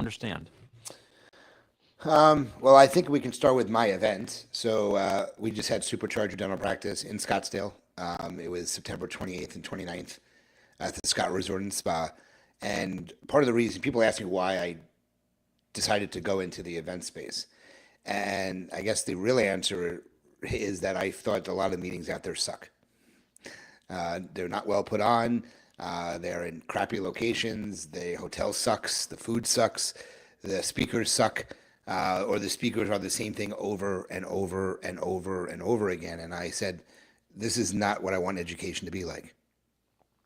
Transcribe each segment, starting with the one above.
understand? Well, I think we can start with my event. So we just had Supercharger Dental Practice in Scottsdale. It was September 28th and 29th at the Scott Resort and Spa. And part of the reason people ask me why I decided to go into the event space. And I guess the real answer is that I thought a lot of meetings out there suck. They're not well put on. They're in crappy locations. The hotel sucks. The food sucks. The speakers suck. Or the speakers are the same thing over and over and over and over again. And I said, this is not what I want education to be like.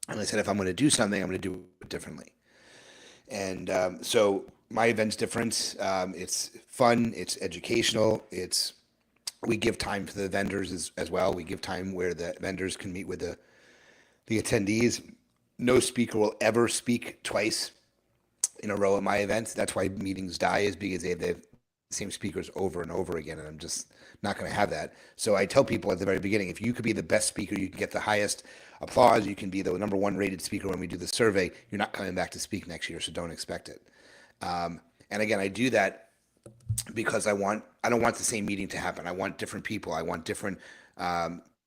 And I said, if I'm going to do something, I'm going to do it differently. And so my event's different. It's fun. It's educational. We give time to the vendors as well. We give time where the vendors can meet with the attendees. No speaker will ever speak twice in a row at my events. That's why meetings die, is because they have the same speakers over and over again, and I'm just not going to have that. So I tell people at the very beginning, if you could be the best speaker, you can get the highest applause, you can be the number one rated speaker when we do the survey, you're not coming back to speak next year, so don't expect it. And again, I do that because I don't want the same meeting to happen. I want different people. I want different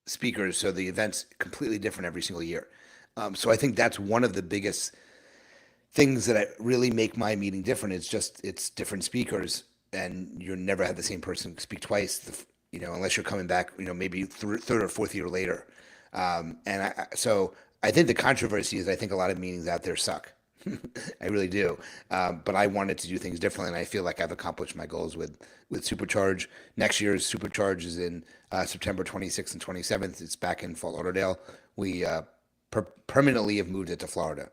speakers, so the event's completely different every single year. So I think that's one of the biggest things that really make my meeting different. It's different speakers, and you never have the same person speak twice. Unless you're coming back, maybe third or fourth year later. So I think the controversy is I think a lot of meetings out there suck. I really do. But I wanted to do things differently, and I feel like I've accomplished my goals with Supercharge. Next year's Supercharge is in September 26th and 27th. It's back in Fort Lauderdale. We permanently have moved it to Florida.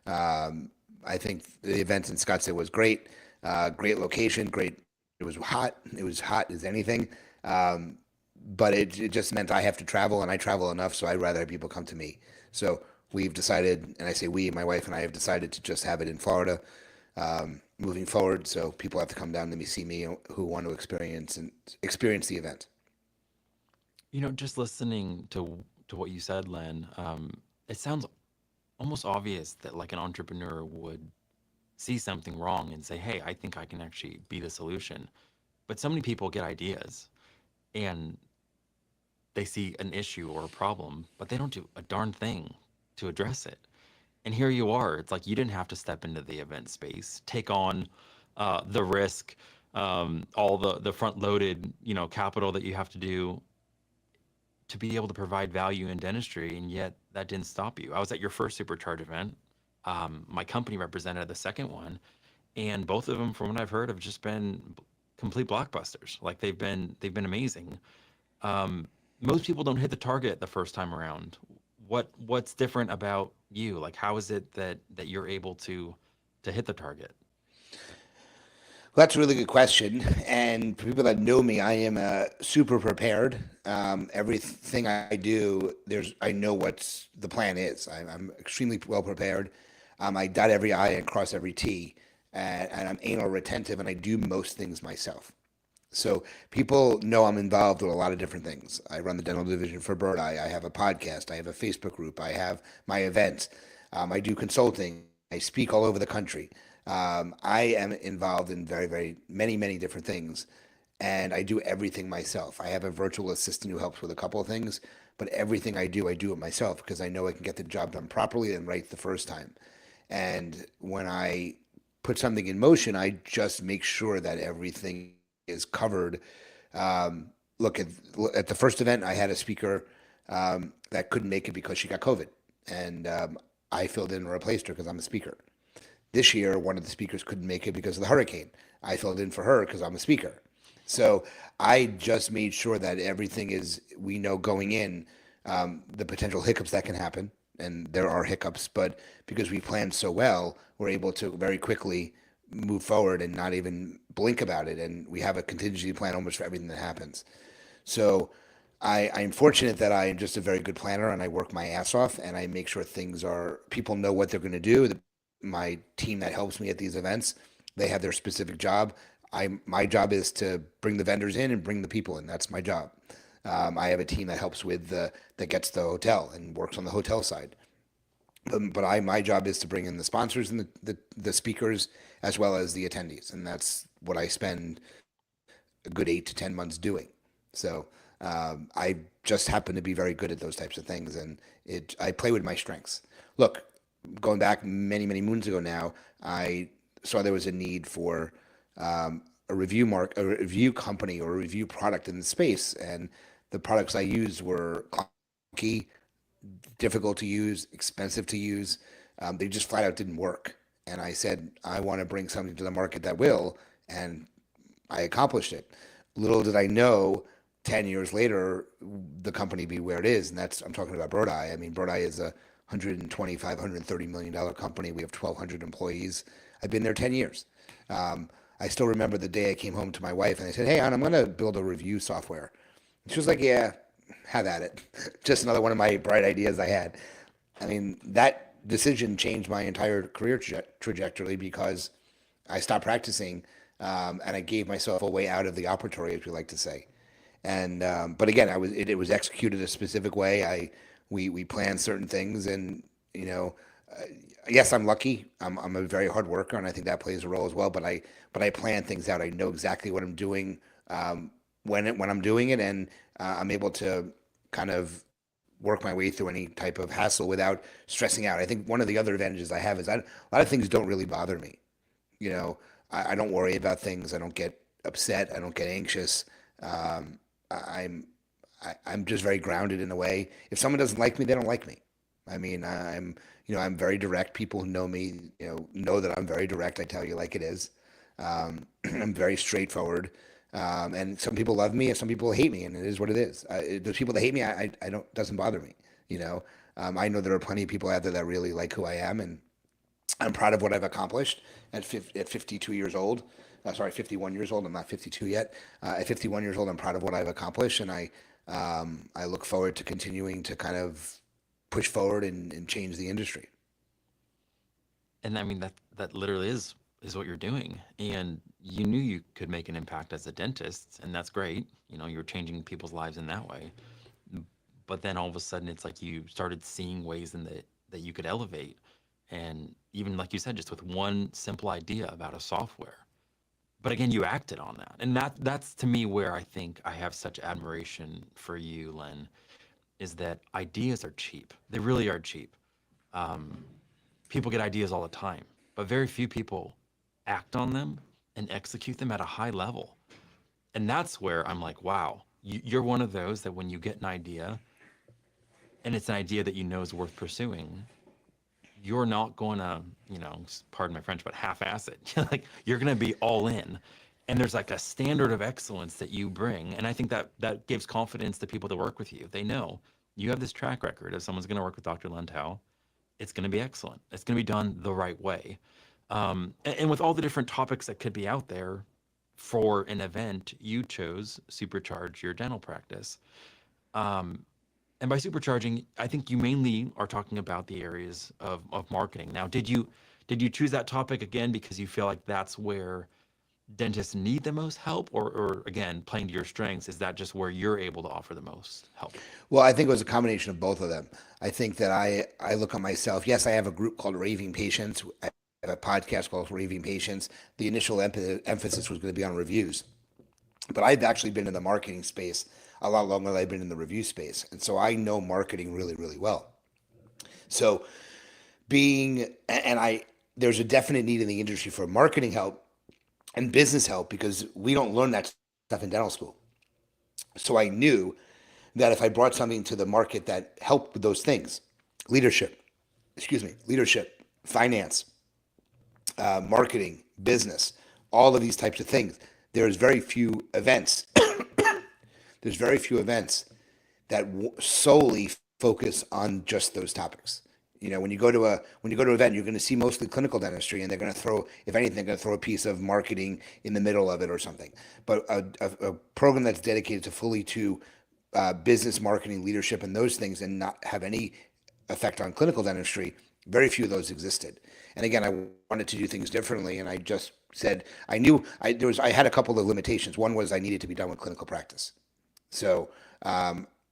I think the event in Scottsdale was great. Great location, great. It was hot. It was hot as anything. But it just meant I have to travel, and I travel enough, so I'd rather have people come to me. So we've decided, and I say we, my wife and I have decided to just have it in Florida moving forward. So people have to come down to see me who want to experience the event. Just listening to what you said, Len, it sounds almost obvious that like an entrepreneur would see something wrong and say, hey, I think I can actually be the solution. But so many people get ideas and they see an issue or a problem, but they don't do a darn thing to address it. And here you are. It's like you didn't have to step into the event space, take on the risk, all the front loaded, capital that you have to do to be able to provide value in dentistry, and yet that didn't stop you. I was at your first Supercharge event. My company represented the second one, and both of them, from what I've heard, have just been complete blockbusters. Like they've been amazing. Most people don't hit the target the first time around. What's different about you? Like, how is it that you're able to hit the target? Well, that's a really good question. And for people that know me, I am super prepared. Everything I do, I know what the plan is. I'm extremely well prepared. I dot every I and cross every T, and I'm anal retentive, and I do most things myself. So people know I'm involved with a lot of different things. I run the dental division for Bird Eye. I have a podcast. I have a Facebook group. I have my events. I do consulting. I speak all over the country. I am involved in very, very many, many different things, and I do everything myself. I have a virtual assistant who helps with a couple of things, but everything I do it myself because I know I can get the job done properly and right the first time. And when I put something in motion, I just make sure that everything is covered. Look at the first event, I had a speaker that couldn't make it because she got COVID, and I filled in and replaced her because I'm a speaker. This year, one of the speakers couldn't make it because of the hurricane. I filled in for her because I'm a speaker. So I just made sure that everything is, we know going in, the potential hiccups that can happen, and there are hiccups, but because we planned so well, we're able to very quickly move forward and not even blink about it. And we have a contingency plan almost for everything that happens. So I'm fortunate that I am just a very good planner, and I work my ass off, and I make sure people know what they're going to do. My team that helps me at these events, they have their specific job. My job is to bring the vendors in and bring the people in. That's my job. I have a team that helps that gets the hotel and works on the hotel side. But my job is to bring in the sponsors and the speakers as well as the attendees, and that's what I spend a good 8 to 10 months doing. So I just happen to be very good at those types of things, and I play with my strengths. Look, going back many moons ago now, I saw there was a need for a review company or a review product in the space, and the products I used were clunky, difficult to use, expensive to use. They just flat out didn't work. And I said, I want to bring something to the market that will, and I accomplished it. Little did I know, 10 years later, the company be where it is. And I'm talking about Bird Eye. I mean, Bird Eye is a 125, $130 million company. We have 1,200 employees. I've been there 10 years. I still remember the day I came home to my wife and I said, hey, Ann, I'm going to build a review software. She was like, yeah, have at it. Just another one of my bright ideas I had. I mean, that decision changed my entire career trajectory because I stopped practicing, and I gave myself a way out of the operatory, as we like to say. And but again, it was executed a specific way. We planned certain things, and you know, uh, yes, I'm lucky. I'm a very hard worker, and I think that plays a role as well. But I plan things out. I know exactly what I'm doing when I'm doing it, and I'm able to kind of work my way through any type of hassle without stressing out. I think one of the other advantages I have is a lot of things don't really bother me. You know, I don't worry about things. I don't get upset. I don't get anxious. Um, I'm I'm just very grounded in a way. If someone doesn't like me, they don't like me. I mean, I'm very direct. People who know me, know that I'm very direct. I tell you like it is. I'm very straightforward. And some people love me and some people hate me, and it is what it is. Those people that hate me, I don't, doesn't bother me. You know, I know there are plenty of people out there that really like who I am, and I'm proud of what I've accomplished at 52 years old. Sorry, 51 years old. I'm not 52 yet. At 51 years old, I'm proud of what I've accomplished, and I look forward to continuing to kind of push forward and change the industry. And I mean that literally is what you're doing. And you knew you could make an impact as a dentist, and that's great. You're changing people's lives in that way. But then all of a sudden it's like you started seeing ways in that you could elevate. And even like you said, just with one simple idea about a software. But again, you acted on that. And that's to me where I think I have such admiration for you, Len, is that ideas are cheap. They really are cheap. Um, People get ideas all the time, but very few people act on them and execute them at a high level. And that's where I'm like, wow, you're one of those that when you get an idea and it's an idea that you know is worth pursuing, you're not going to, pardon my French, but half-ass it. Like you're going to be all in. And there's like a standard of excellence that you bring. And I think that gives confidence to people that work with you. They know you have this track record. If someone's going to work with Dr. Len Tau, it's going to be excellent. It's going to be done the right way. And with all the different topics that could be out there for an event, you chose Supercharge Your Dental Practice. Um, and by supercharging, I think you mainly are talking about the areas of marketing. Now, did you choose that topic again because you feel like that's where dentists need the most help, or again, playing to your strengths, is that just where you're able to offer the most help? Well, I think it was a combination of both of them. I think that I look at myself. Yes, I have a group called Raving Patients. I have a podcast called Raving Patients. The initial emphasis was going to be on reviews, but I've actually been in the marketing space a lot longer than I've been in the review space, and so I know marketing really, really well. So and there's a definite need in the industry for marketing help and business help because we don't learn that stuff in dental school. So I knew that if I brought something to the market that helped with those things, leadership, leadership, finance, marketing, business, all of these types of things, there's very few events. There's very few events that solely focus on just those topics. When you go to an event, you're going to see mostly clinical dentistry, and they're going to throw, if anything, they're going to throw a piece of marketing in the middle of it or something. But a program that's dedicated to fully to business, marketing, leadership, and those things, and not have any effect on clinical dentistry, very few of those existed. And again, I wanted to do things differently, and I just said I knew I had a couple of limitations. One was I needed to be done with clinical practice. So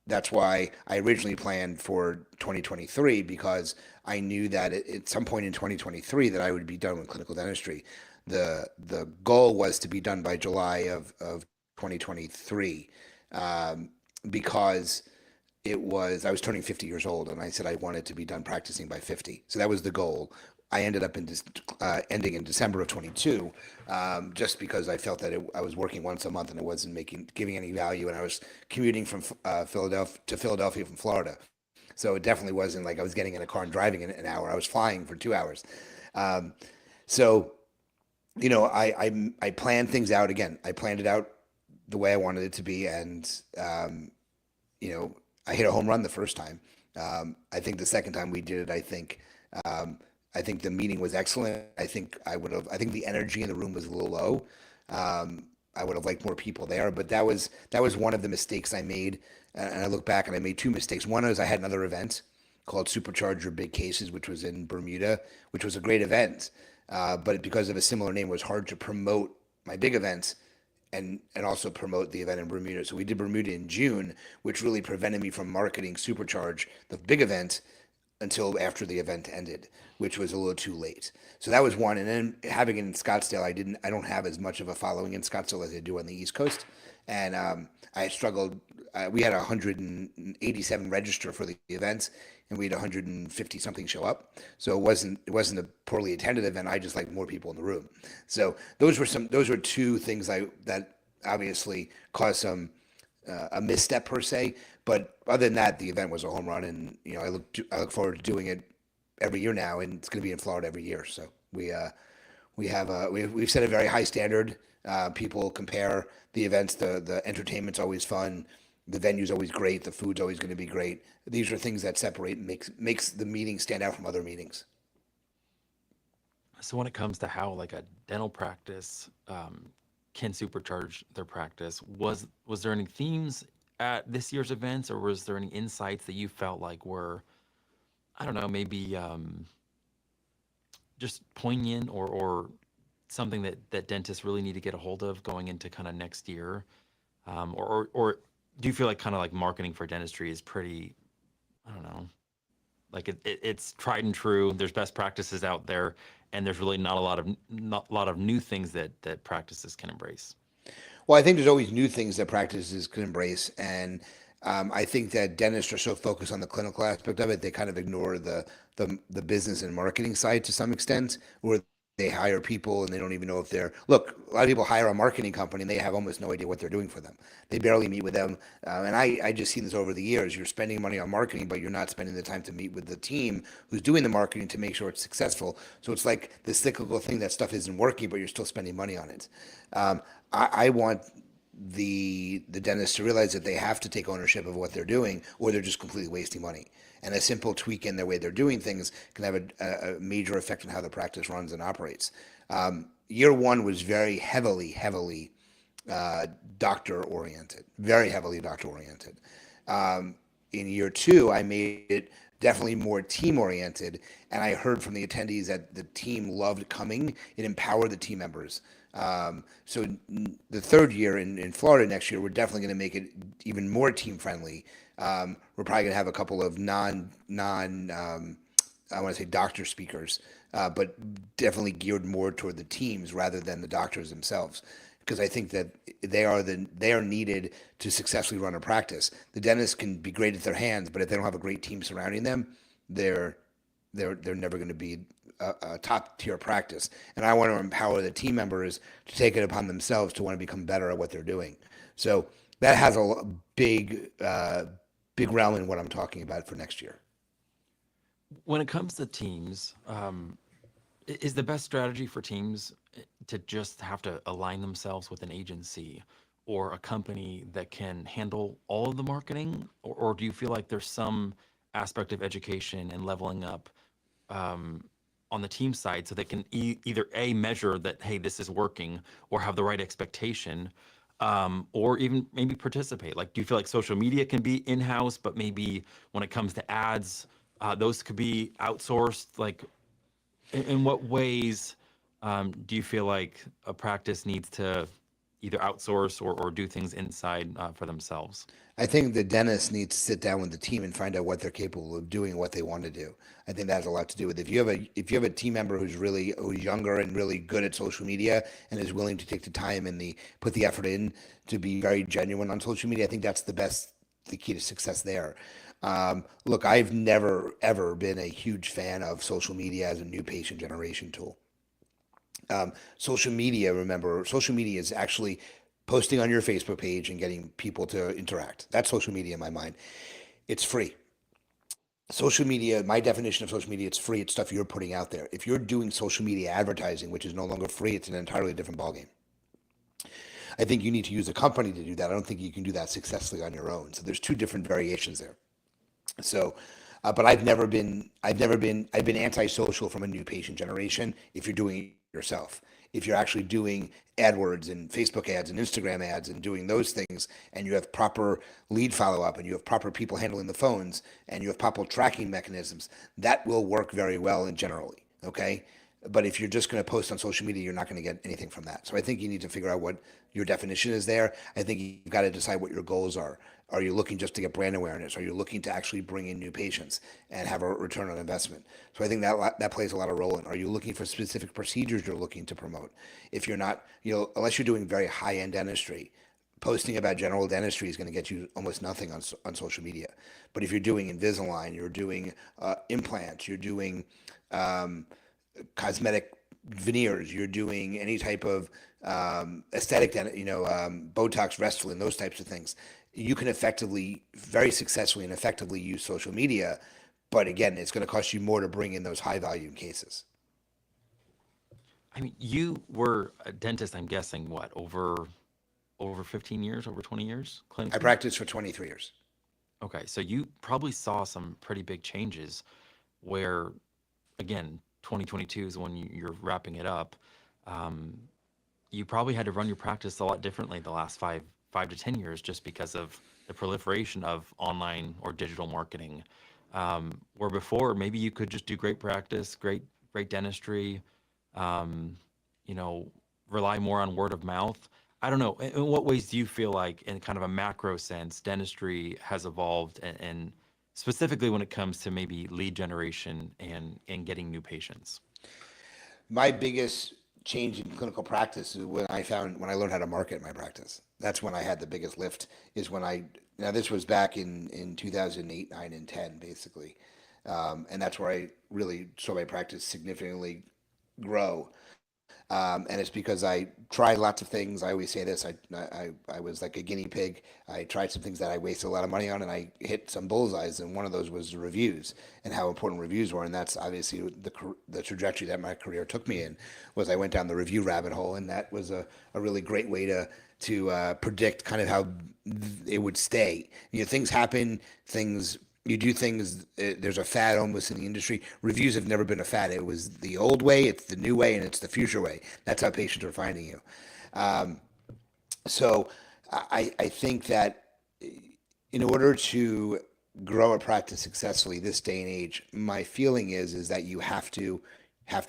That's why I originally planned for 2023 because I knew that at some point in 2023 that I would be done with clinical dentistry. The goal was to be done by July of 2023, um, because I was turning 50 years old, and I said I wanted to be done practicing by 50. So that was the goal. I ended up ending in December of 22, just because I felt that I was working once a month and it wasn't giving any value, and I was commuting from Philadelphia from Florida. So it definitely wasn't like I was getting in a car and driving in an hour. I was flying for 2 hours. Um, so I planned things out again. I planned it out the way I wanted it to be, and you know, I hit a home run the first time. I think the second time we did it, um, I think the meeting was excellent. I think the energy in the room was a little low. I would have liked more people there, but that was one of the mistakes I made. And I look back and I made two mistakes. One is I had another event called Supercharge Your Big Cases, which was in Bermuda, which was a great event. But because of a similar name, it was hard to promote my big events and also promote the event in Bermuda. So we did Bermuda in June, which really prevented me from marketing Supercharge, the big event, until after the event ended, which was a little too late. So that was one. And then having it in Scottsdale, I don't have as much of a following in Scottsdale as I do on the East Coast, and I struggled. We had 187 register for the events, and we had 150 something show up. So it wasn't a poorly attended event. I just like more people in the room. So those were two things that obviously caused a misstep per se. But other than that, the event was a home run, and I look forward to doing it every year now, and it's going to be in Florida every year. So we've set a very high standard. People compare the events. The entertainment's always fun. The venue's always great. The food's always going to be great. These are things that separate makes the meeting stand out from other meetings. So when it comes to how like a dental practice can supercharge their practice, was there any themes at this year's events, or was there any insights that you felt like were, I don't know, maybe just poignant, or something that dentists really need to get a hold of going into kind of next year? Or do you feel like kind of like marketing for dentistry is pretty, I don't know, like it's tried and true. There's best practices out there, and there's really not a lot of new things that practices can embrace. Well, I think there's always new things that practices can embrace, and I think that dentists are so focused on the clinical aspect of it, they kind of ignore the business and marketing side to some extent, where they hire people and they don't even know if they're look. A lot of people hire a marketing company and they have almost no idea what they're doing for them. They barely meet with them, and I just seen this over the years. You're spending money on marketing, but you're not spending the time to meet with the team who's doing the marketing to make sure it's successful. So it's like this cyclical thing that stuff isn't working, but you're still spending money on it. I want the dentist to realize that they have to take ownership of what they're doing, or they're just completely wasting money. And a simple tweak in their way they're doing things can have a major effect on how the practice runs and operates. Year one was very heavily uh, doctor oriented, very heavily doctor oriented. In year two, I made it definitely more team oriented, and I heard from the attendees that the team loved coming. It empowered the team members. So the third year in Florida next year, we're definitely going to make it even more team friendly. We're probably going to have a couple of I want to say doctor speakers, but definitely geared more toward the teams rather than the doctors themselves, because I think that they are needed to successfully run a practice. The dentists can be great at their hands, but if they don't have a great team surrounding them, they're they're never going to be a top tier practice. And I want to empower the team members to take it upon themselves to want to become better at what they're doing. So that has a big realm in what I'm talking about for next year. When it comes to teams, is the best strategy for teams to just have to align themselves with an agency or a company that can handle all of the marketing? Or do you feel like there's some aspect of education and leveling up um, on the team side so they can either A, measure that, hey, this is working, or have the right expectation, or even maybe participate? Like, do you feel like social media can be in house, but maybe when it comes to ads, those could be outsourced? Like, in what ways do you feel like a practice needs to either outsource or do things inside for themselves? I think the dentist needs to sit down with the team and find out what they're capable of doing, what they want to do. I think that has a lot to do with if you have a team member who's younger and really good at social media and is willing to take the time and the put the effort in to be very genuine on social media. I think that's the key to success there. Look, I've never ever been a huge fan of social media as a new patient generation tool. Social media is actually posting on your Facebook page and getting people to interact. That's social media in my mind. It's free. Social media, my definition of social media, it's free. It's stuff you're putting out there. If you're doing social media advertising, which is no longer free, it's an entirely different ballgame. I think you need to use a company to do that. I don't think you can do that successfully on your own. So there's two different variations there. So, but I've been antisocial from a new patient generation. If you're doing it yourself, if you're actually doing AdWords and Facebook ads and Instagram ads and doing those things, and you have proper lead follow up and you have proper people handling the phones and you have proper tracking mechanisms, that will work very well and generally. Okay. But if you're just going to post on social media, you're not going to get anything from that. So I think you need to figure out what your definition is there. I think you've got to decide what your goals are. Are you looking just to get brand awareness? Are you looking to actually bring in new patients and have a return on investment? So I think that plays a lot of role in. Are you looking for specific procedures you're looking to promote? If you're not, unless you're doing very high end dentistry, posting about general dentistry is going to get you almost nothing on social media. But if you're doing Invisalign, you're doing implants, you're doing cosmetic veneers, you're doing any type of aesthetic, Botox, Restylane, those types of things, you can very successfully and effectively use social media. But again, it's going to cost you more to bring in those high volume cases. I mean, you were a dentist, I'm guessing, what, over 15 years, over 20 years I clinically? practiced for 23 years. Okay, so you probably saw some pretty big changes where, again, 2022 is when you're wrapping it up. Um, you probably had to run your practice a lot differently the last 5 to 10 years just because of the proliferation of online or digital marketing. Where before maybe you could just do great practice, great dentistry, um, you know, rely more on word of mouth. I don't know. In what ways do you feel like, in kind of a macro sense, dentistry has evolved, and specifically when it comes to maybe lead generation and getting new patients? My biggest change in clinical practice is when I learned how to market my practice. That's when I had the biggest lift. Is when now this was back in 2008, 9, and 10, basically, and that's where I really saw my practice significantly grow. And it's because I tried lots of things. I always say this: I was like a guinea pig. I tried some things that I wasted a lot of money on, and I hit some bullseyes. And one of those was reviews and how important reviews were. And that's obviously the trajectory that my career took me in. Was I went down the review rabbit hole, and that was a really great way to predict kind of how it would stay. Things happen, things you do things. There's a fad almost in the industry. Reviews have never been a fad. It was the old way, it's the new way, and it's the future way. That's how patients are finding you. Um, so I think that in order to grow a practice successfully this day and age, my feeling is that you have to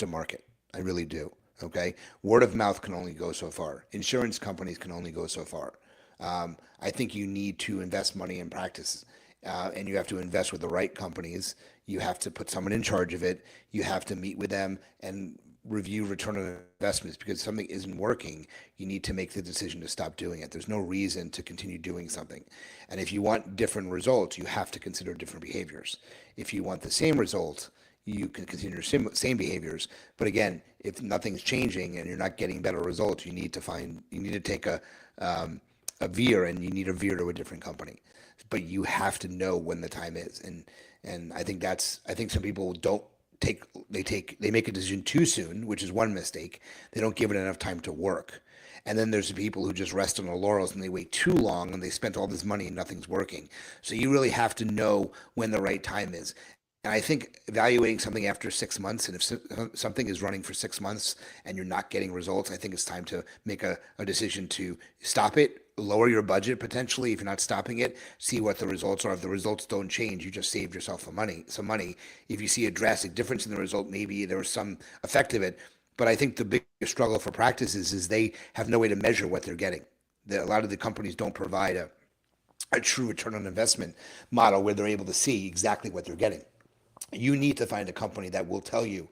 market. I really do. Okay, word of mouth can only go so far. Insurance companies can only go so far. I think you need to invest money in practice, and you have to invest with the right companies. You have to put someone in charge of it. You have to meet with them and review return on investments, because if something isn't working, you need to make the decision to stop doing it. There's no reason to continue doing something. And if you want different results, you have to consider different behaviors. If you want the same result, you can continue same behaviors. But again, if nothing's changing and you're not getting better results, you need to take a veer, and you need to veer to a different company. But you have to know when the time is. And I think some people don't they make a decision too soon, which is one mistake. They don't give it enough time to work. And then there's the people who just rest on their laurels and they wait too long and they spent all this money and nothing's working. So you really have to know when the right time is. And I think evaluating something after 6 months, and if something is running for 6 months and you're not getting results, I think it's time to make a decision to stop it, lower your budget potentially if you're not stopping it, see what the results are. If the results don't change, you just saved yourself some money. If you see a drastic difference in the result, maybe there was some effect of it, But I think the biggest struggle for practices is they have no way to measure what they're getting. A lot of the companies don't provide a true return on investment model where they're able to see exactly what they're getting. You need to find a company that will tell you,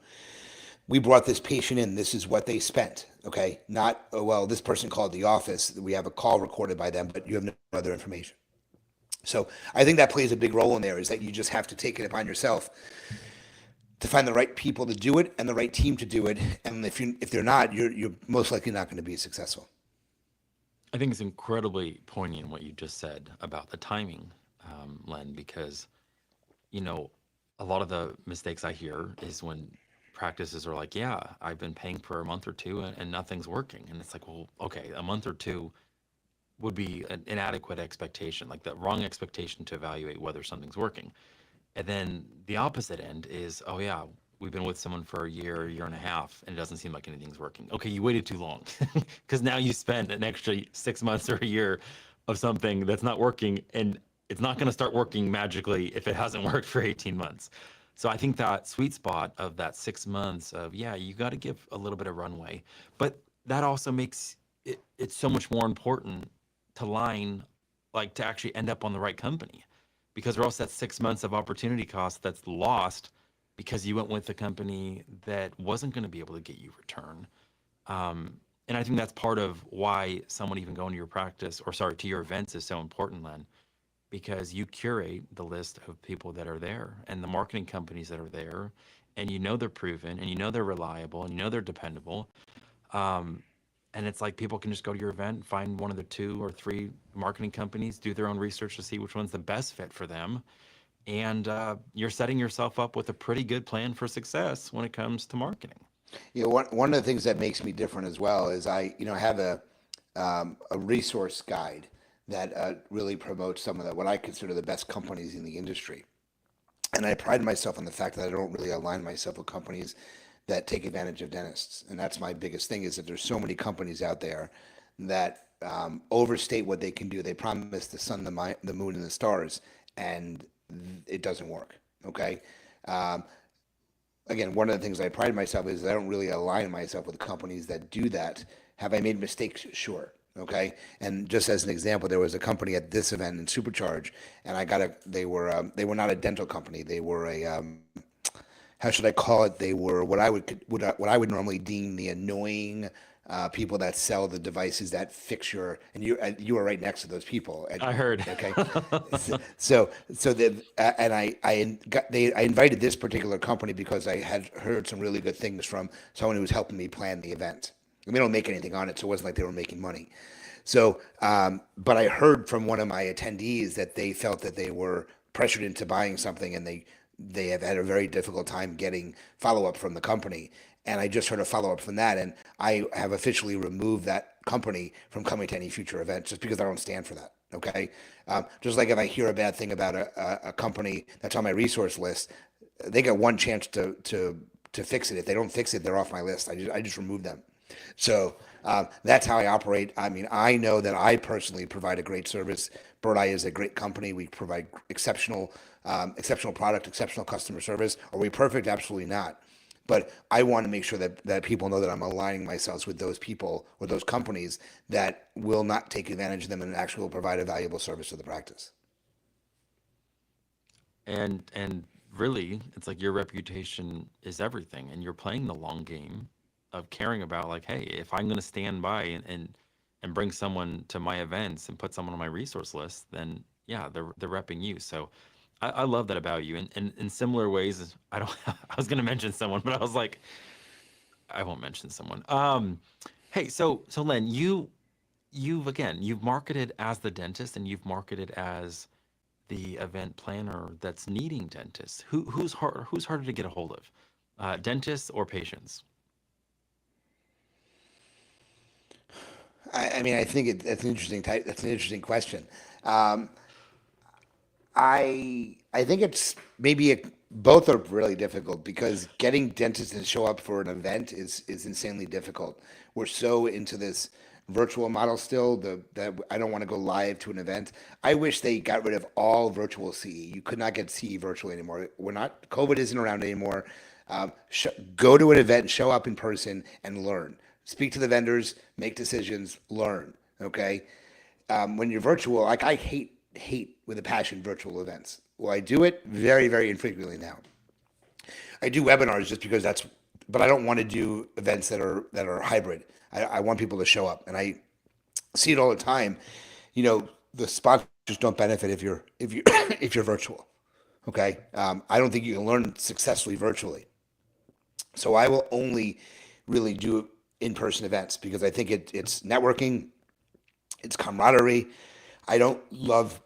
we brought this patient in, this is what they spent. Okay. Not, oh, well, this person called the office. We have a call recorded by them, but you have no other information. So I think that plays a big role in there is that you just have to take it upon yourself to find the right people to do it and the right team to do it. And if they're not, you're most likely not going to be successful. I think it's incredibly poignant what you just said about the timing, Len, because, you know, a lot of the mistakes I hear is when practices are like, yeah, I've been paying for a month or two and nothing's working. And it's like, well, okay, a month or two would be an inadequate expectation, like the wrong expectation to evaluate whether something's working. And then the opposite end is, oh yeah, we've been with someone for a year and a half, and it doesn't seem like anything's working. Okay, you waited too long because now you spent an extra 6 months or a year of something that's not working, and it's not going to start working magically if it hasn't worked for 18 months. So I think that sweet spot of that 6 months of, yeah, you got to give a little bit of runway, but that also makes it's so much more important to line, like to actually end up on the right company, because or else that's 6 months of opportunity cost that's lost because you went with a company that wasn't going to be able to get you return. And I think that's part of why someone even going to your practice, or sorry, to your events is so important, Len, because you curate the list of people that are there and the marketing companies that are there, and you know they're proven, and you know they're reliable, and you know they're dependable. Um, and it's like people can just go to your event, find one of the two or three marketing companies, do their own research to see which one's the best fit for them, and you're setting yourself up with a pretty good plan for success when it comes to marketing. One of the things that makes me different as well is I have a resource guide that really promotes some of the what I consider the best companies in the industry. And I pride myself on the fact that I don't really align myself with companies that take advantage of dentists. And that's my biggest thing is that there's so many companies out there that overstate what they can do. They promise the sun, the moon, and the stars, and it doesn't work. Okay. Um, Again, one of the things I pride myself is I don't really align myself with companies that do that. Have I made mistakes? Sure. Okay. And just as an example, there was a company at this event in Supercharge, and they were not a dental company. They were a how should I call it? They were what I would normally deem the annoying people that sell the devices that fix your, and you are right next to those people. I heard. Okay, and I invited this particular company because I had heard some really good things from someone who was helping me plan the event. And they don't make anything on it, so it wasn't like they were making money. So, but I heard from one of my attendees that they felt that they were pressured into buying something, and they have had a very difficult time getting follow up from the company. And I just heard a follow up from that, and I have officially removed that company from coming to any future event just because I don't stand for that. Okay, just like if I hear a bad thing about a company that's on my resource list, they get one chance to fix it. If they don't fix it, they're off my list. I just remove them. So that's how I operate. I mean, I know that I personally provide a great service. Bird Eye is a great company. We provide exceptional product, exceptional customer service. Are we perfect? Absolutely not. But I want to make sure that people know that I'm aligning myself with those people or those companies that will not take advantage of them and actually will provide a valuable service to the practice. And really, it's like your reputation is everything, and you're playing the long game of caring about, like, hey, if I'm going to stand by and bring someone to my events and put someone on my resource list, then yeah, they're repping you. So I love that about you. And in similar ways, I don't I was going to mention someone, but I was like, I won't mention someone. Hey, so Len, you've marketed as the dentist, and you've marketed as the event planner that's needing dentists. Who's harder to get a hold of, dentists or patients? I mean, I think that's an interesting type. That's an interesting question. Um, I think it's both are really difficult because getting dentists to show up for an event is insanely difficult. We're so into this virtual model still that I don't want to go live to an event. I wish they got rid of all virtual CE. You could not get CE virtually anymore. We're not COVID isn't around anymore. Go to an event, show up in person, and learn. Speak to the vendors, make decisions, learn. Okay. When you're virtual, like I hate with a passion virtual events. Well, I do it very, very infrequently now. I do webinars just because that's, but I don't want to do events that are hybrid. I want people to show up, and I see it all the time. The sponsors don't benefit if you if you're virtual. Okay, I don't think you can learn successfully virtually. So I will only really do in-person events because I think it's networking, it's camaraderie. I don't love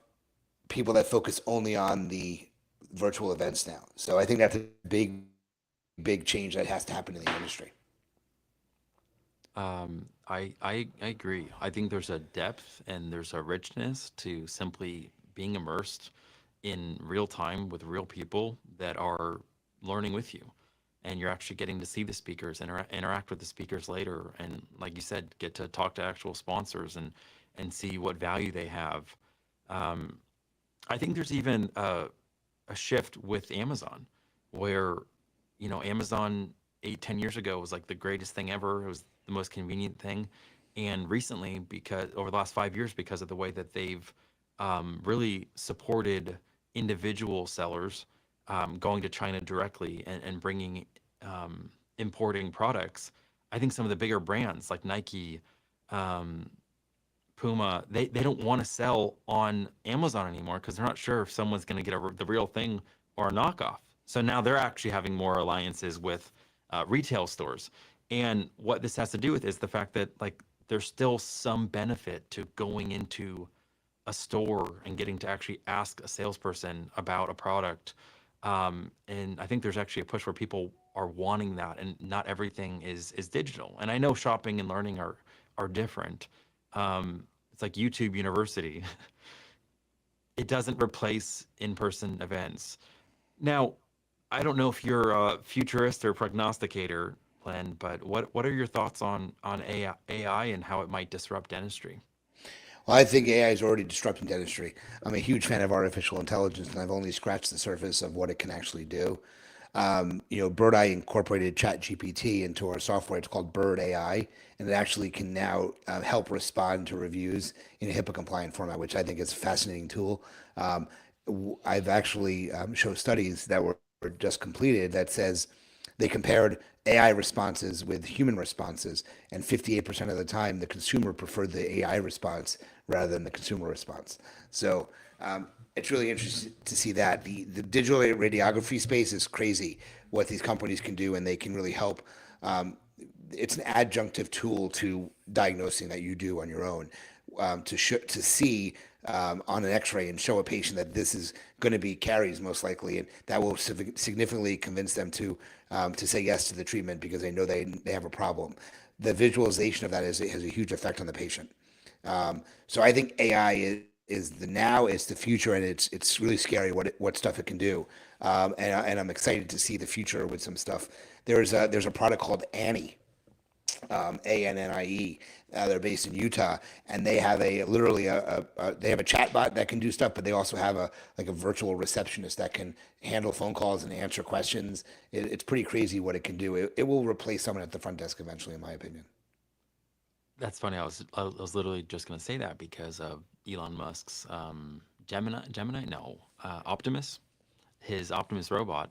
people that focus only on the virtual events now. So I think that's a big change that has to happen in the industry. I agree. I think there's a depth and there's a richness to simply being immersed in real time with real people that are learning with you. And you're actually getting to see the speakers, interact with the speakers later, and like you said, get to talk to actual sponsors and see what value they have. Um, I think there's even a shift with Amazon, where Amazon 8, 10 years ago was like the greatest thing ever. It was the most convenient thing, and recently, because over the last 5 years, because of the way that they've really supported individual sellers going to China directly and bringing importing products. I think some of the bigger brands like Nike, um, Puma, they don't want to sell on Amazon anymore because they're not sure if someone's going to get the real thing or a knockoff. So now they're actually having more alliances with retail stores. And what this has to do with is the fact that like there's still some benefit to going into a store and getting to actually ask a salesperson about a product. And I think there's actually a push where people are wanting that, and not everything is digital. And I know shopping and learning are different. It's like YouTube University. It doesn't replace in-person events. Now, I don't know if you're a futurist or prognosticator, Len, but what are your thoughts on AI and how it might disrupt dentistry? Well, I think AI is already disrupting dentistry. I'm a huge fan of artificial intelligence, and I've only scratched the surface of what it can actually do. Bird Eye incorporated ChatGPT into our software. It's called Bird AI, and it actually can now help respond to reviews in a HIPAA compliant format, which I think is a fascinating tool. I've actually shown studies that were just completed that says they compared AI responses with human responses, and 58% of the time, the consumer preferred the AI response rather than the consumer response. So it's really interesting to see that the digital radiography space is crazy. What these companies can do, and they can really help. Um, it's an adjunctive tool to diagnosing that you do on your own, to see on an X-ray and show a patient that this is going to be caries most likely, and that will significantly convince them to say yes to the treatment because they know they have a problem. The visualization of that has a huge effect on the patient. So I think AI is the now, it's the future, and it's really scary what stuff it can do. And I'm excited to see the future with some stuff. There's a product called Annie, ANNIE. They're based in Utah, and they have they have a chat bot that can do stuff, but they also have a virtual receptionist that can handle phone calls and answer questions. It's pretty crazy what it can do. It will replace someone at the front desk eventually, in my opinion. That's funny. I was literally just gonna say that because of Elon Musk's Gemini, no, Optimus, his Optimus robot,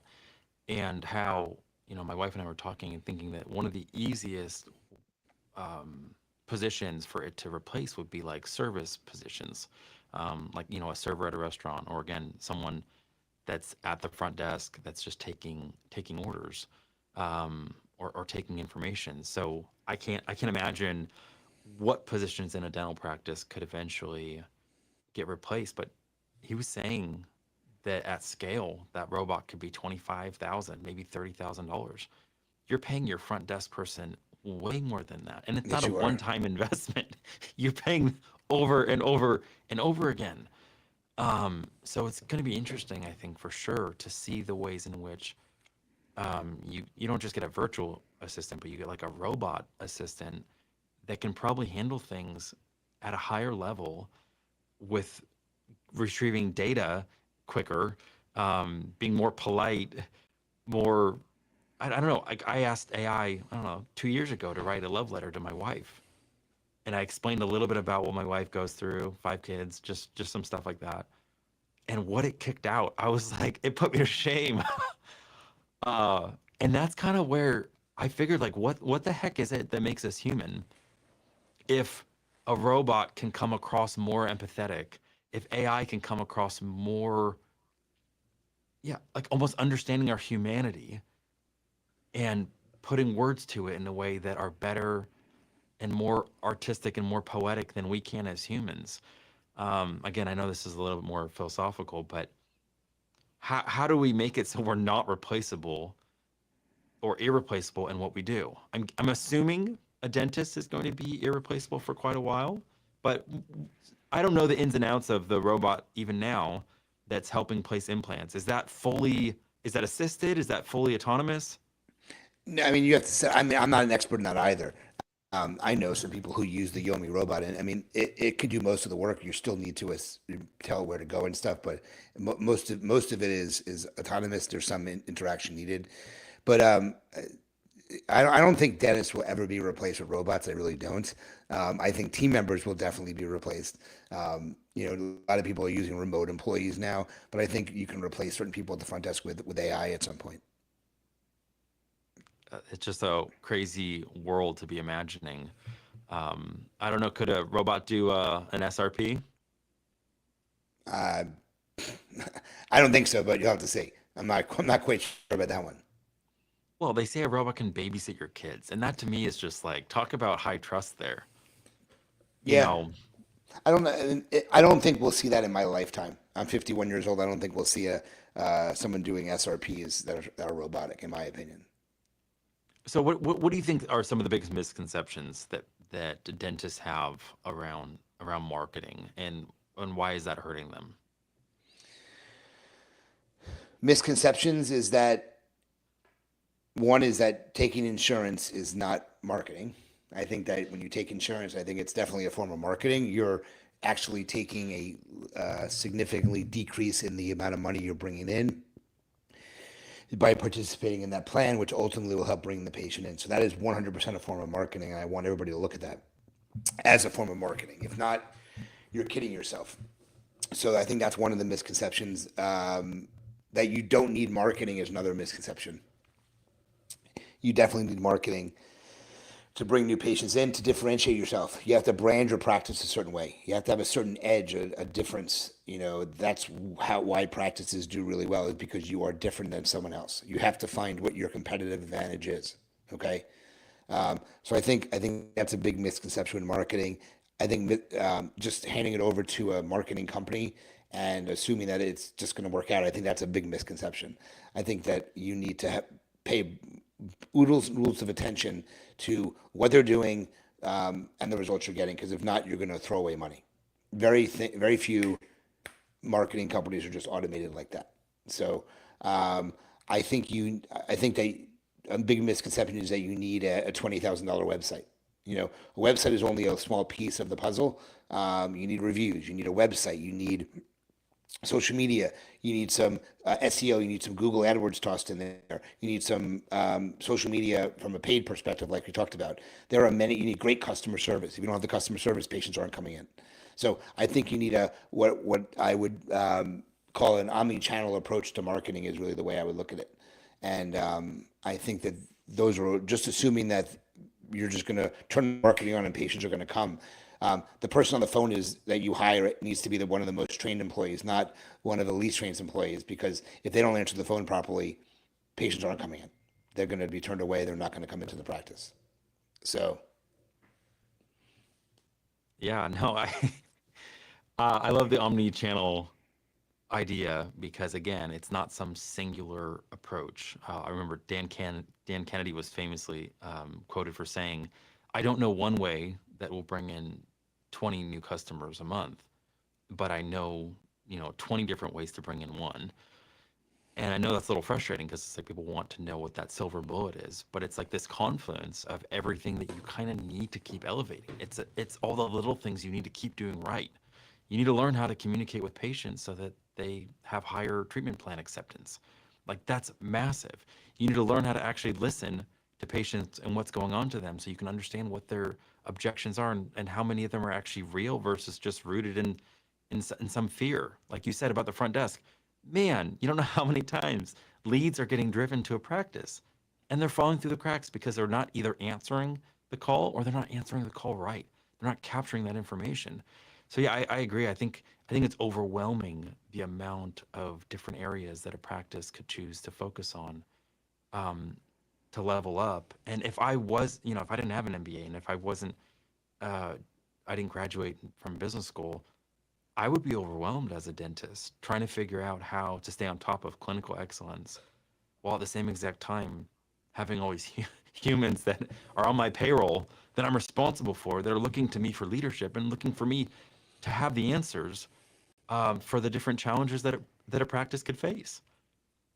and how my wife and I were talking and thinking that one of the easiest positions for it to replace would be like service positions, like a server at a restaurant, or again someone that's at the front desk that's just taking orders, or taking information. So I can't imagine what positions in a dental practice could eventually get replaced. But he was saying that at scale, that robot could be 25,000, maybe $30,000. You're paying your front desk person way more than that, and it's not Yes, a you are. one-time investment. You're paying over and over and over again. So it's going to be interesting, I think, for sure, to see the ways in which you don't just get a virtual assistant, but you get like a robot assistant that can probably handle things at a higher level with retrieving data quicker, being more polite, more. I don't know. I asked AI, I don't know, 2 years ago to write a love letter to my wife, and I explained a little bit about what my wife goes through, 5 kids, just some stuff like that. And what it kicked out, I was like, it put me to shame. Uh, and that's kind of where I figured, like, what the heck is it that makes us human? If a robot can come across more empathetic, if AI can come across more, yeah, like almost understanding our humanity and putting words to it in a way that are better and more artistic and more poetic than we can as humans. Again, I know this is a little bit more philosophical, but how do we make it so we're not replaceable or irreplaceable in what we do? I'm assuming a dentist is going to be irreplaceable for quite a while, but I don't know the ins and outs of the robot even now that's helping place implants. Is that assisted? Is that fully autonomous? No, I mean, you have to say, I mean, I'm not an expert in that either. I know some people who use the Yomi robot, and I mean, it could do most of the work. You still need to tell where to go and stuff, but most of it is autonomous. There's some interaction needed, but I don't think dentists will ever be replaced with robots. I really don't. I think team members will definitely be replaced. A lot of people are using remote employees now, but I think you can replace certain people at the front desk with AI at some point. It's just a crazy world to be imagining. I don't know. Could a robot do an SRP? Uh, I don't think so, but you'll have to see. I'm not quite sure about that one. Well, they say a robot can babysit your kids, and that to me is just like talk about high trust there. You Yeah, know, I don't know. I don't think we'll see that in my lifetime. I'm 51 years old. I don't think we'll see a someone doing SRPs that are robotic, in my opinion. so what do you think are some of the biggest misconceptions that dentists have around marketing, and why is that hurting them? Misconceptions is that one is that taking insurance is not marketing. I think that when you take insurance, I think it's definitely a form of marketing. You're actually taking a significantly decrease in the amount of money you're bringing in by participating in that plan, which ultimately will help bring the patient in. So that is 100% a form of marketing, and I want everybody to look at that as a form of marketing. If not, you're kidding yourself. So I think that's one of the misconceptions. That you don't need marketing is another misconception. You definitely need marketing to bring new patients in to differentiate yourself. You have to brand your practice a certain way. You have to have a certain edge, a difference. That's why practices do really well is because you are different than someone else. You have to find what your competitive advantage is. Okay. So I think that's a big misconception in marketing. I think just handing it over to a marketing company and assuming that it's just going to work out, I think that's a big misconception. I think that you need to pay oodles of attention to what they're doing and the results you're getting, because if not, you're going to throw away money. Very few marketing companies are just automated like that. So um, I think that a big misconception is that you need a $20,000 website. A website is only a small piece of the puzzle. You need reviews. You need a website. You need social media. You need some SEO. You need some Google AdWords tossed in there. You need some social media from a paid perspective, like we talked about. There are many. You need great customer service. If you don't have the customer service, patients aren't coming in. So I think you need a what I would call an omni-channel approach to marketing is really the way I would look at it. And I think that those are just assuming that you're just going to turn marketing on and patients are going to come. The person on the phone is that you hire it needs to be one of the most trained employees, not one of the least trained employees, because if they don't answer the phone properly, patients aren't coming in. They're going to be turned away. They're not going to come into the practice. So Yeah, no, I love the omni-channel idea because again, it's not some singular approach. I remember Dan Kennedy was famously quoted for saying, "I don't know one way that will bring in 20 new customers a month, but I know 20 different ways to bring in one." And I know that's a little frustrating because it's like people want to know what that silver bullet is, but it's like this confluence of everything that you kind of need to keep elevating. It's all the little things you need to keep doing right. You need to learn how to communicate with patients so that they have higher treatment plan acceptance. Like that's massive. You need to learn how to actually listen to patients and what's going on to them so you can understand what their objections are and how many of them are actually real versus just rooted in some fear. Like you said about the front desk, man, you don't know how many times leads are getting driven to a practice and they're falling through the cracks because they're not either answering the call or they're not answering the call right. They're not capturing that information. So yeah, I agree. I think it's overwhelming the amount of different areas that a practice could choose to focus on um, to level up. And if I was, if I didn't have an MBA and if uh, I didn't graduate from business school, I would be overwhelmed as a dentist trying to figure out how to stay on top of clinical excellence while at the same exact time having all these humans that are on my payroll that I'm responsible for. They're looking to me for leadership and looking for me to have the answers for the different challenges that a practice could face.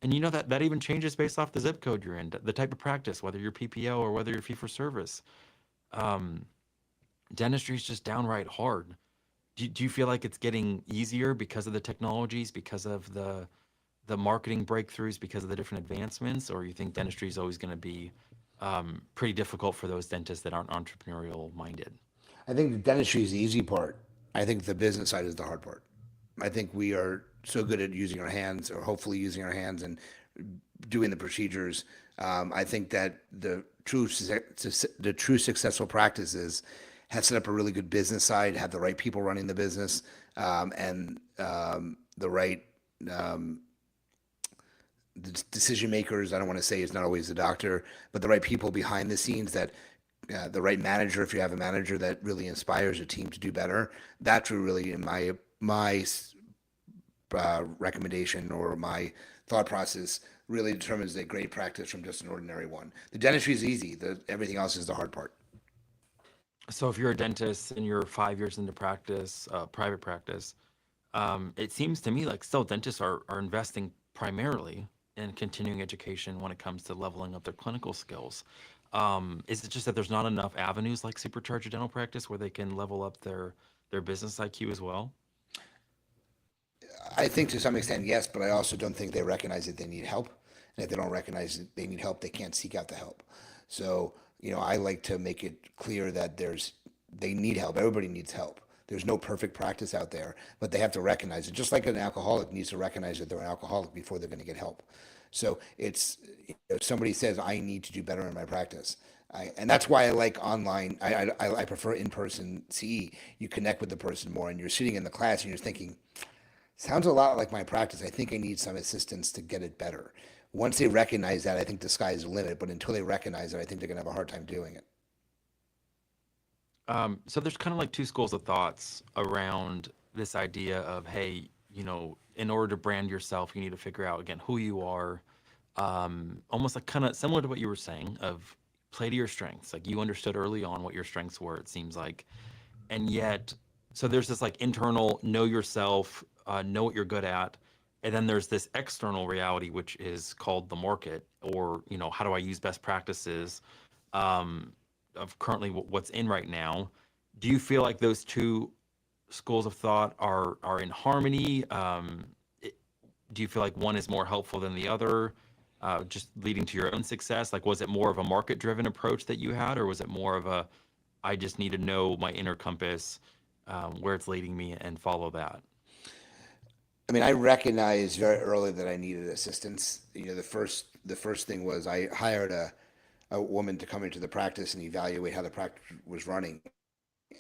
And that even changes based off the zip code you're in, the type of practice, whether you're PPO or whether you're fee for service. Um, Dentistry is just downright hard. Do you feel like it's getting easier because of the technologies, because of the marketing breakthroughs, because of the different advancements, or you think dentistry is always going to be pretty difficult for those dentists that aren't entrepreneurial minded? I think the dentistry is the easy part. I think the business side is the hard part. I think we are so good at using our hands, or hopefully using our hands and doing the procedures. I think that the true successful practices have set up a really good business side, have the right people running the business, and the right the decision makers. I don't want to say it's not always the doctor, but the right people behind the scenes that the right manager, if you have a manager that really inspires a team to do better, that's really in my recommendation or my thought process really determines a great practice from just an ordinary one. The dentistry is easy. Everything else is the hard part. So if you're a dentist and you're 5 years into practice, private practice, it seems to me like still dentists are investing primarily in continuing education when it comes to leveling up their clinical skills. Is it just that there's not enough avenues like supercharger dental practice where they can level up their business IQ as well? I think to some extent, yes, but I also don't think they recognize that they need help. And if they don't recognize that they need help, they can't seek out the help. So, I like to make it clear that they need help. Everybody needs help. There's no perfect practice out there, but they have to recognize it. Just like an alcoholic needs to recognize that they're an alcoholic before they're going to get help. So if somebody says, I need to do better in my practice. And that's why I like online. I prefer in-person CE. You connect with the person more and you're sitting in the class and you're thinking, sounds a lot like my practice. I think I need some assistance to get it better. Once they recognize that, I think the sky's the limit. But until they recognize it, I think they're going to have a hard time doing it. So there's kind of like two schools of thoughts around this idea of, hey, in order to brand yourself, you need to figure out again who you are. Almost like kind of similar to what you were saying of play to your strengths. Like you understood early on what your strengths were, it seems like. And yet, so there's this like internal know yourself, know what you're good at. And then there's this external reality, which is called the market, or, how do I use best practices um, of currently what's in right now. Do you feel like those two schools of thought are in harmony? It, do you feel like one is more helpful than the other, just leading to your own success? Like, was it more of a market driven approach that you had, or was it more of a I just need to know my inner compass, where it's leading me, and follow that? I mean, I recognized very early that I needed assistance. The first thing was I hired a woman to come into the practice and evaluate how the practice was running.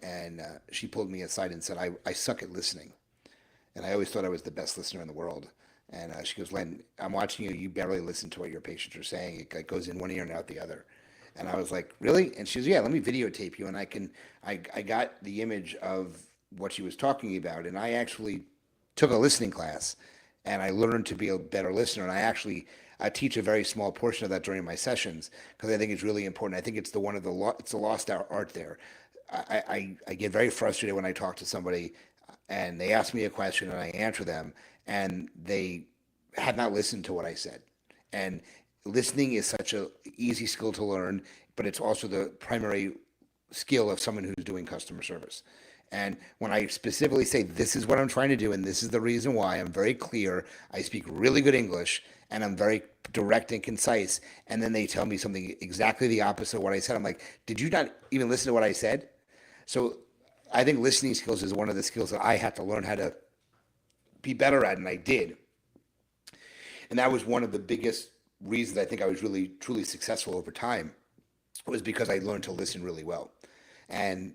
And she pulled me aside and said, I suck at listening. And I always thought I was the best listener in the world. And she goes, Len, I'm watching you. You barely listen to what your patients are saying. It goes in one ear and out the other. And I was like, really? And she goes, yeah, let me videotape you. And I got the image of what she was talking about. And I actually took a listening class and I learned to be a better listener. And I teach a very small portion of that during my sessions because I think it's really important. I think it's it's a lost art there. I get very frustrated when I talk to somebody and they ask me a question and I answer them and they had not listened to what I said. And listening is such a easy skill to learn, but it's also the primary skill of someone who's doing customer service. And when I specifically say this is what I'm trying to do and this is the reason why, I'm very clear. I speak really good English and I'm very direct and concise. And then they tell me something exactly the opposite of what I said. I'm like, did you not even listen to what I said? So I think listening skills is one of the skills that I had to learn how to be better at, and I did. And that was one of the biggest reasons I think I was really truly successful over time, was because I learned to listen really well. And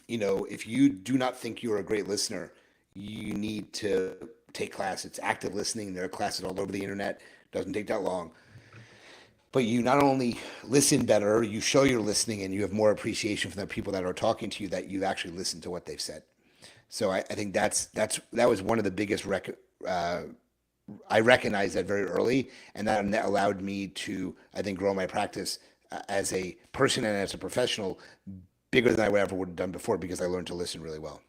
if you do not think you're a great listener, you need to take class. It's active listening. There are classes all over the internet. Doesn't take that long. But you not only listen better, you show you're listening, and you have more appreciation for the people that are talking to you, that you've actually listened to what they've said. So I think that was one of the biggest I recognized that very early, and that allowed me to, I think, grow my practice as a person and as a professional bigger than I would have done before, because I learned to listen really well.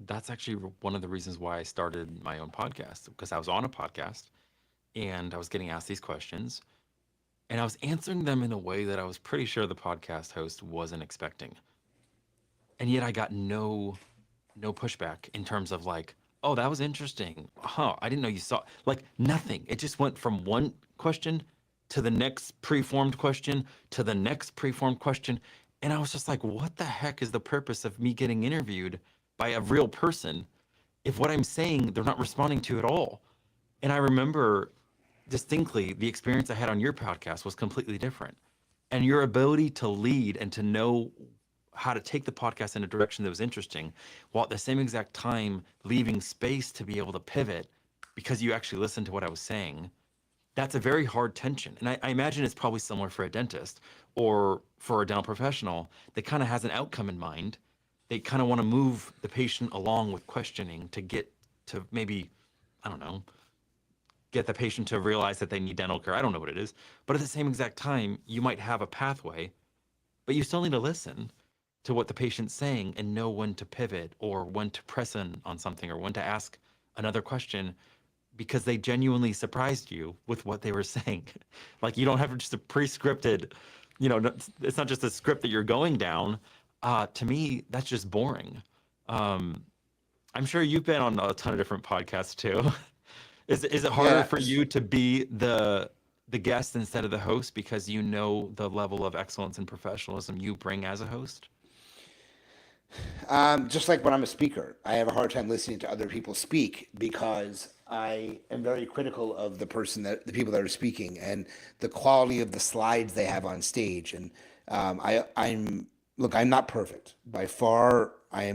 That's actually one of the reasons why I started my own podcast, because I was on a podcast and I was getting asked these questions and I was answering them in a way that I was pretty sure the podcast host wasn't expecting. And yet I got no pushback in terms of like, oh, that was interesting. Huh, I didn't know you saw, like, nothing. It just went from one question to the next preformed question to the next preformed question. And I was just like, what the heck is the purpose of me getting interviewed by a real person if what I'm saying they're not responding to at all? And I remember distinctly the experience I had on your podcast was completely different. And your ability to lead and to know how to take the podcast in a direction that was interesting, while at the same exact time leaving space to be able to pivot because you actually listened to what I was saying. That's a very hard tension. And I imagine it's probably similar for a dentist or for a dental professional that kind of has an outcome in mind. They kind of want to move the patient along with questioning to get to maybe, I don't know, get the patient to realize that they need dental care. I don't know what it is. But at the same exact time, you might have a pathway, but you still need to listen to what the patient's saying and know when to pivot or when to press in on something or when to ask another question, because they genuinely surprised you with what they were saying. Like, you don't have just a pre-scripted, it's not just a script that you're going down. To me, that's just boring. Um, I'm sure you've been on a ton of different podcasts too. Is it harder Yeah. for you to be the guest instead of the host because you know the level of excellence and professionalism you bring as a host? Just like when I'm a speaker, I have a hard time listening to other people speak because I am very critical of the people that are speaking, and the quality of the slides they have on stage. And look, I'm not perfect by far. I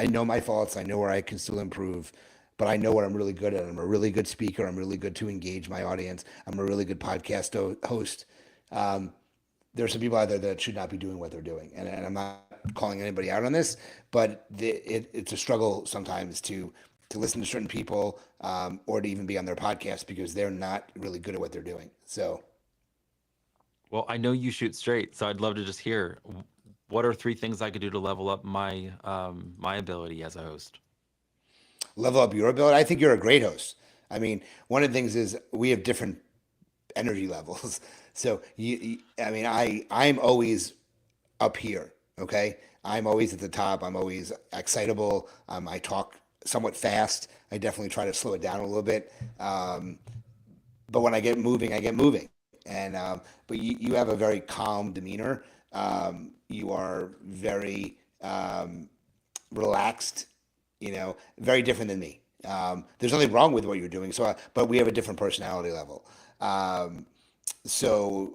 know my faults. I know where I can still improve, but I know what I'm really good at. I'm a really good speaker. I'm really good to engage my audience. I'm a really good podcast host. Um, there are some people out there that should not be doing what they're doing, and I'm not calling anybody out on this, but it's a struggle sometimes to listen to certain people, or to even be on their podcast, because they're not really good at what they're doing. So Well, I know you shoot straight, so I'd love to just hear what are three things I could do to level up my ability as a host. level up your ability. I think you're a great host. I mean, one of the things is we have different energy levels. So I mean, I'm always up here. Okay, I'm always at the top. I'm always excitable. I talk somewhat fast. I definitely try to slow it down a little bit. But when I get moving, I get moving. And but you have a very calm demeanor. You are very relaxed. Very different than me. There's nothing wrong with what you're doing. But we have a different personality level. Um,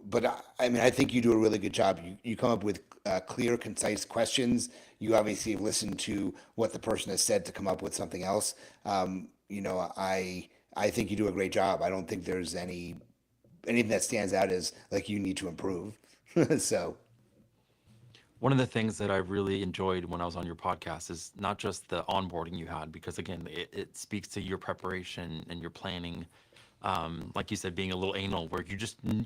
but I mean, I think you do a really good job. You come up with clear, concise questions. You obviously have listened to what the person has said to come up with something else. I think you do a great job. I don't think there's anything that stands out as like you need to improve. So One of the things that I really enjoyed when I was on your podcast is not just the onboarding you had, because again, it speaks to your preparation and your planning. Like you said, being a little anal, where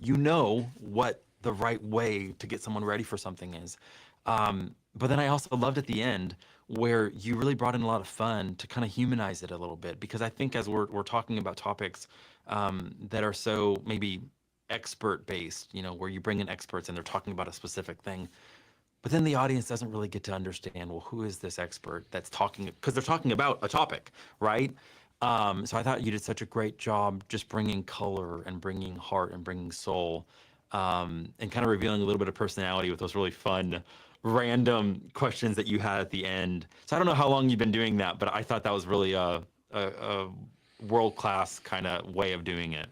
you know what the right way to get someone ready for something is. But then I also loved at the end where you really brought in a lot of fun to kind of humanize it a little bit, because I think as we're talking about topics that are so maybe expert based, where you bring in experts and they're talking about a specific thing, but then the audience doesn't really get to understand, well, who is this expert that's talking, because they're talking about a topic, right? So I thought you did such a great job just bringing color and bringing heart and bringing soul, and kind of revealing a little bit of personality with those really fun, random questions that you had at the end. So I don't know how long you've been doing that, but I thought that was really a world class kind of way of doing it.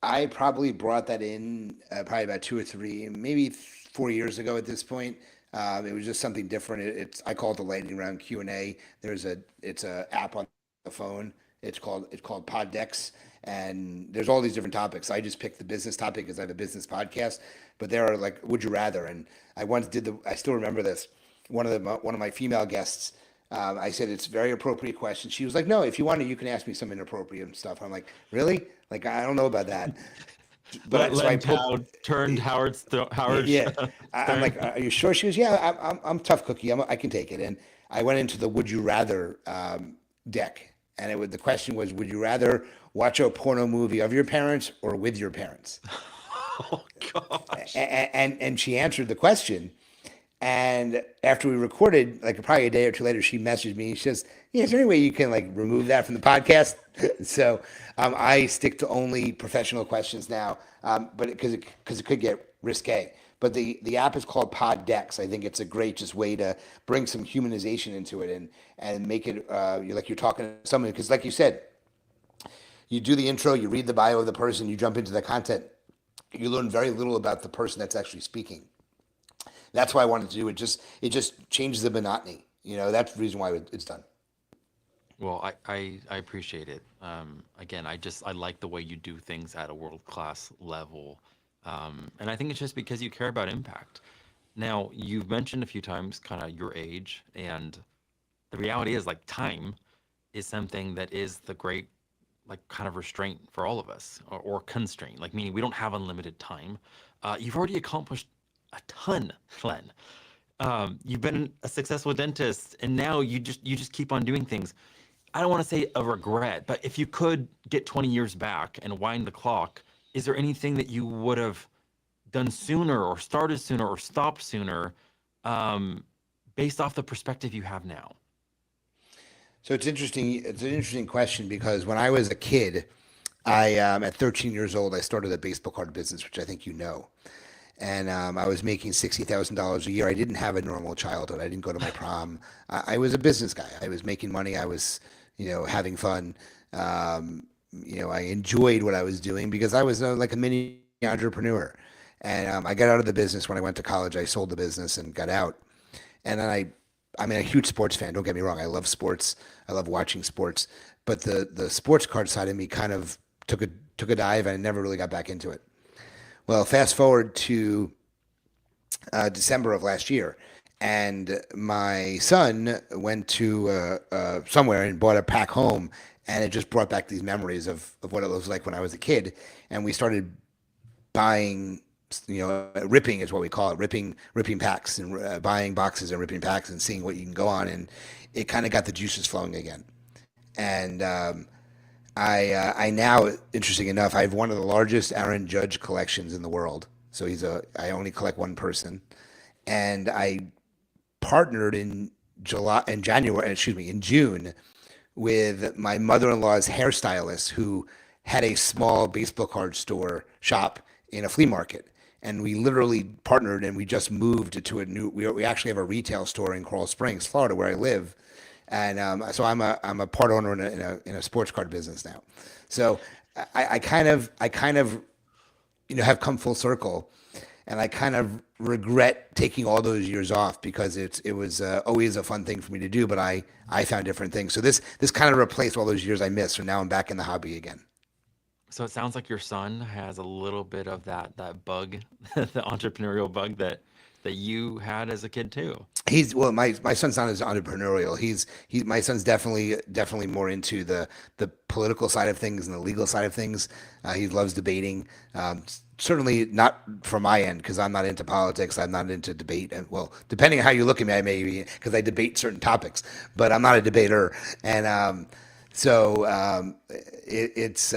I probably brought that in probably about 2 or 3, maybe 4 years ago at this point. It was just something different. It's I call it the lightning round Q&A. It's a app on the phone. It's called Pod Decks, and there's all these different topics. I just picked the business topic because I have a business podcast, but there are like would you rather, and I still remember this. One of my female guests. I said it's a very appropriate question. She was like, "No, if you want to, you can ask me some inappropriate stuff." I'm like, "Really? Like, I don't know about that." So I Len put, Tau turned Howard yeah, I'm Stern. like, "Are you sure?" She goes, "Yeah, I'm tough cookie. I can take it." And I went into the Would You Rather deck, and the question was, "Would you rather watch a porno movie of your parents or with your parents?" Oh gosh. And she answered the question. And after we recorded, like probably a day or two later, she messaged me. She says, "Yeah, is there any way you can like remove that from the podcast?" So I stick to only professional questions now, but because it could get risque. But the app is called Pod Decks. I think it's a great just way to bring some humanization into it and make it like you're talking to someone. Because like you said, you do the intro, you read the bio of the person, you jump into the content. You learn very little about the person that's actually speaking. That's why I wanted to do it. It just changes the monotony. That's the reason why it's done. Well, I appreciate it. Again, I like the way you do things at a world class level, and I think it's just because you care about impact. Now, you've mentioned a few times kind of your age, and the reality is like time is something that is the great like kind of restraint for all of us, or constraint, like meaning we don't have unlimited time. You've already accomplished a ton, Len. You've been a successful dentist, and now you just keep on doing things. I don't want to say a regret, but if you could get 20 years back and wind the clock, is there anything that you would have done sooner, or started sooner, or stopped sooner, um, based off the perspective you have now? So it's interesting. It's an interesting question because when I was a kid, I at 13 years old, I started a baseball card business, which I think you know. And I was making $60,000 a year. I didn't have a normal childhood. I didn't go to my prom. I was a business guy. I was making money. I was, having fun. I enjoyed what I was doing because I was like a mini entrepreneur. And I got out of the business when I went to college. I sold the business and got out. And then I'm a huge sports fan. Don't get me wrong. I love sports. I love watching sports. But the sports card side of me kind of took a dive, and I never really got back into it. Well, fast forward to December of last year, and my son went to somewhere and bought a pack home, and it just brought back these memories of what it was like when I was a kid. And we started buying, ripping is what we call it, ripping packs, and buying boxes and ripping packs and seeing what you can go on, and it kind of got the juices flowing again. And I now, interesting enough, I have one of the largest Aaron Judge collections in the world. So I only collect one person, and I partnered in June, with my mother-in-law's hairstylist who had a small baseball card store shop in a flea market. And we literally partnered, and we just moved to we actually have a retail store in Coral Springs, Florida, where I live. And so I'm a part owner in a sports card business now. So I kind of have come full circle, and I kind of regret taking all those years off because it was always a fun thing for me to do, but I found different things. So this kind of replaced all those years I missed. So now I'm back in the hobby again. So it sounds like your son has a little bit of that bug, the entrepreneurial bug that you had as a kid too. My son's not as entrepreneurial. My son's definitely more into the political side of things and the legal side of things. He loves debating. Certainly not from my end because I'm not into politics. I'm not into debate. And well, depending on how you look at me, I may be because I debate certain topics, but I'm not a debater. And so it's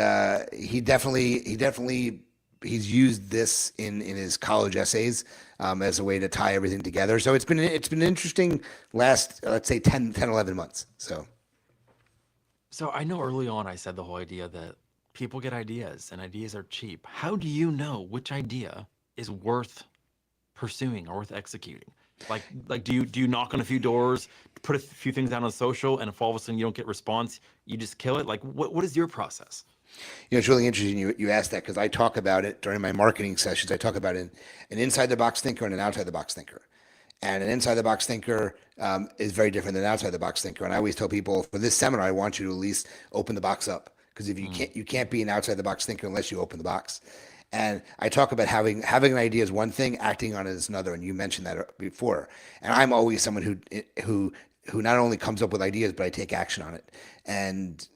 he definitely he's used this in his college essays. as a way to tie everything together. So it's been an interesting last, let's say 11 months. So So I know early on I said the whole idea that people get ideas and ideas are cheap. How do you know which idea is worth pursuing or worth executing? Like do you knock on a few doors, put a few things down on social, and if all of a sudden you don't get response, you just kill it? Like what is your process? it's really interesting you asked that because I talk about it during my marketing sessions. I talk about an inside the box thinker and an outside the box thinker. And an inside the box thinker is very different than an outside the box thinker. And I always tell people for this seminar, I want you to at least open the box up because if Mm, you can't be an outside the box thinker unless you open the box. And I talk about having an idea is one thing, acting on it is another. And you mentioned that before. And I'm always someone who who not only comes up with ideas, but I take action on it. And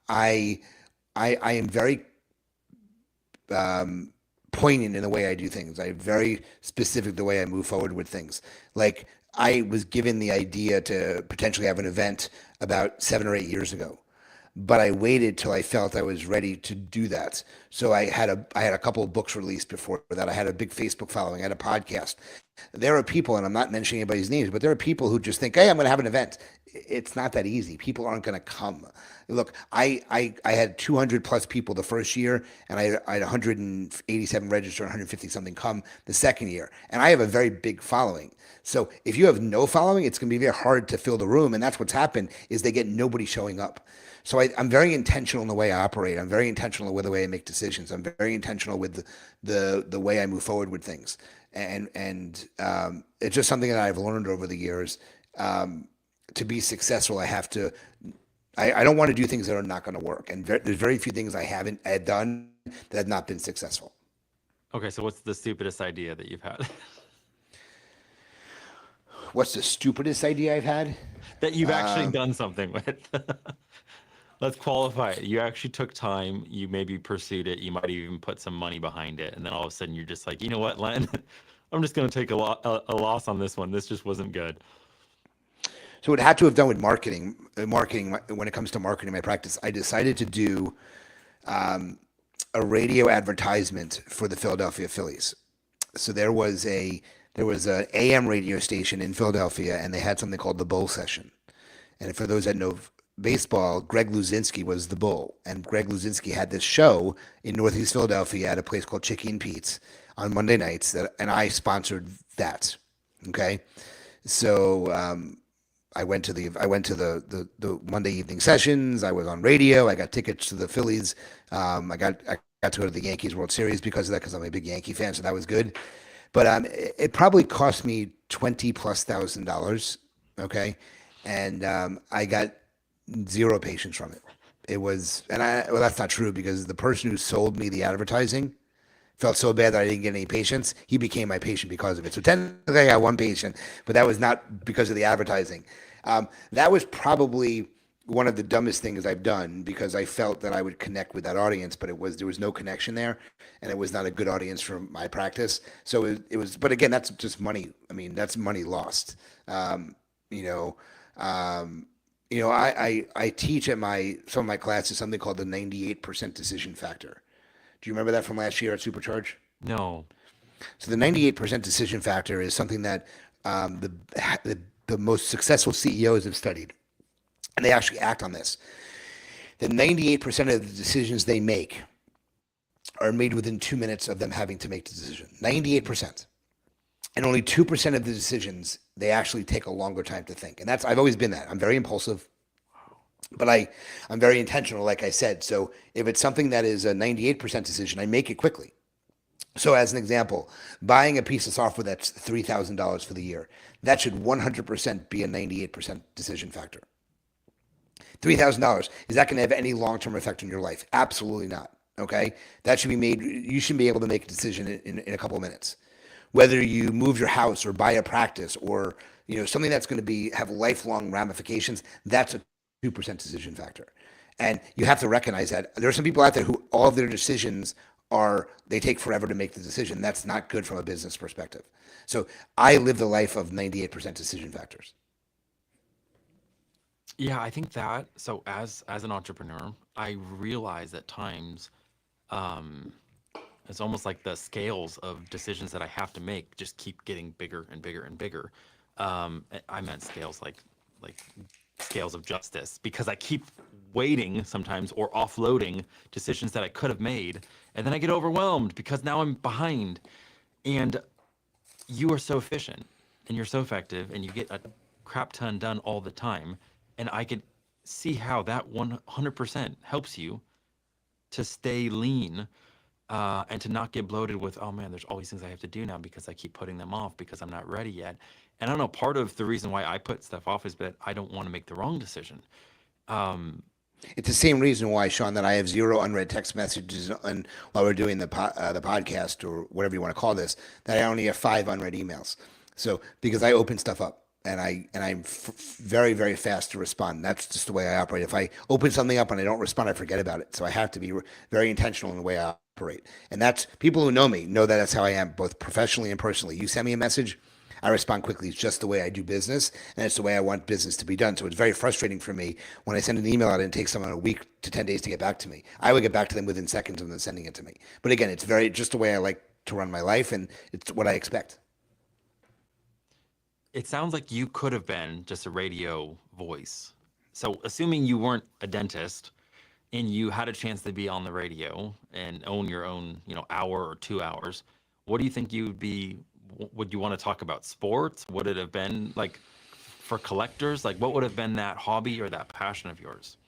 I I am very poignant in the way I do things. I'm very specific the way I move forward with things. Like I was given the idea to potentially have an event about 7 or 8 years ago, but I waited till I felt I was ready to do that. So I had a couple of books released before that. I had a big Facebook following. I had a podcast. There are people, and I'm not mentioning anybody's names, but there are people who just think, "Hey, I'm going to have an event." It's not that easy. People aren't going to come. Look, I had 200 plus people the first year, and I had 187 register, 150 something come the second year, and I have a very big following. So if you have no following, it's going to be very hard to fill the room, and that's what's happened is they get nobody showing up. So I'm very intentional in the way I operate. I'm very intentional with the way I make decisions. I'm very intentional with the way I move forward with things, and it's just something that I've learned over the years. To be successful, I have to. I don't want to do things that are not going to work, and there's very few things I haven't had done that have not been successful. okay, so what's the stupidest idea that you've had? What's the stupidest idea I've had? That you've actually done something with? Let's qualify it. You actually took time, you maybe pursued it, you might even put some money behind it, and then all of a sudden you're just like, you know what, Len, I'm just going to take a loss on this one. This just wasn't good. So it had to have done with marketing. Marketing when it comes to marketing my practice, I decided to do a radio advertisement for the Philadelphia Phillies. So there was a AM radio station in Philadelphia, and they had something called the Bull Session. And for those that know baseball, Greg Luzinski was the bull, and Greg Luzinski had this show in Northeast Philadelphia at a place called Chicky and Pete's on Monday nights, and I sponsored that. Okay, so I went to the Monday evening sessions. I was on radio. I got tickets to the Phillies. I got to go to the Yankees World Series because of that, because I'm a big Yankee fan, so that was good. But it probably cost me 20 plus $1,000. Okay, and I got zero patients from it. It was, and well, that's not true because the person who sold me the advertising felt so bad that I didn't get any patients. He became my patient because of it. So technically, I got one patient, but that was not because of the advertising. That was probably one of the dumbest things I've done because I felt that I would connect with that audience, but there was no connection there, and it was not a good audience for my practice. So it was, but again, that's just money. I mean, that's money lost. You know, um, I teach at some of my classes something called the 98% decision factor. Do you remember that from last year at Supercharge? No. So the 98% decision factor is something that the most successful CEOs have studied, and they actually act on this. The 98% of the decisions they make are made within 2 minutes of them having to make the decision. 98%. And only 2% of the decisions they actually take a longer time to think. And I've always been that. I'm very impulsive, but I'm very intentional, like I said. So if it's something that is a 98% decision, I make it quickly. So as an example, buying a piece of software that's $3,000 for the year, that should 100% be a 98% decision factor. $3,000, is that going to have any long-term effect on your life? Absolutely not. Okay, that should be made. You should be able to make a decision in a couple of minutes. Whether you move your house or buy a practice or something that's going to have lifelong ramifications, that's a 2% decision factor. And you have to recognize that there are some people out there who all of their decisions they take forever to make the decision. That's not good from a business perspective. So I live the life of 98% decision factors. Yeah, I think that so as an entrepreneur, I realize at times um It's almost like the scales of decisions that I have to make just keep getting bigger and bigger and bigger. I meant scales like scales of justice because I keep waiting sometimes or offloading decisions that I could have made, and then I get overwhelmed because now I'm behind. And you are so efficient and you're so effective and you get a crap ton done all the time. And I could see how that 100% helps you to stay lean and to not get bloated with, oh man, there's all these things I have to do now because I keep putting them off because I'm not ready yet. And I don't know, part of the reason why I put stuff off is that I don't want to make the wrong decision. Um, It's the same reason why, Sean, that I have zero unread text messages and while we're doing the podcast or whatever you want to call this, that I only have five unread emails. So because I open stuff up and I'm very very fast to respond. That's just the way I operate. If I open something up and I don't respond, I forget about it. So I have to be very intentional in the way I operate. And that's people who know me know that that's how I am, both professionally and personally. You send me a message, I respond quickly. It's just the way I do business, and it's the way I want business to be done. So it's very frustrating for me when I send an email out and it takes someone a week to 10 days to get back to me. I would get back to them within seconds of them sending it to me. But again, it's very just the way I like to run my life, and it's what I expect. it sounds like you could have been just a radio voice. So, assuming you weren't a dentist and you had a chance to be on the radio and own your own, hour or 2 hours, what do you think you would be? Would you want to talk about sports? Would it have been like for collectors? Like, what would have been that hobby or that passion of yours?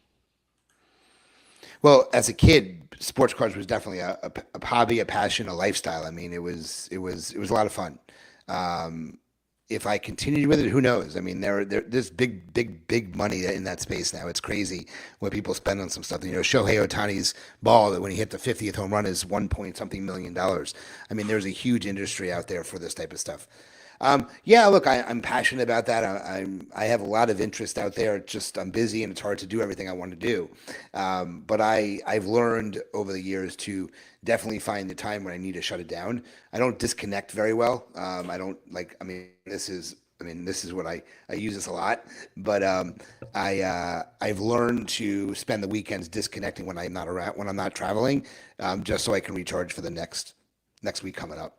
Well, as a kid, sports cars was definitely a hobby, a passion, a lifestyle. I mean, it was a lot of fun. Um, if I continued with it, who knows? I mean, there's big money in that space now. It's crazy what people spend on some stuff. Shohei Otani's ball that when he hit the 50th home run is one point something million dollars. I mean, there's a huge industry out there for this type of stuff. Yeah, look, I'm passionate about that. I have a lot of interest out there. It's just I'm busy and it's hard to do everything I want to do. But I've learned over the years to definitely find the time when I need to shut it down. I don't disconnect very well. I don't like. I mean, this is what I use this a lot, but I've learned to spend the weekends disconnecting when I'm not around, when I'm not traveling, just so I can recharge for the next week coming up.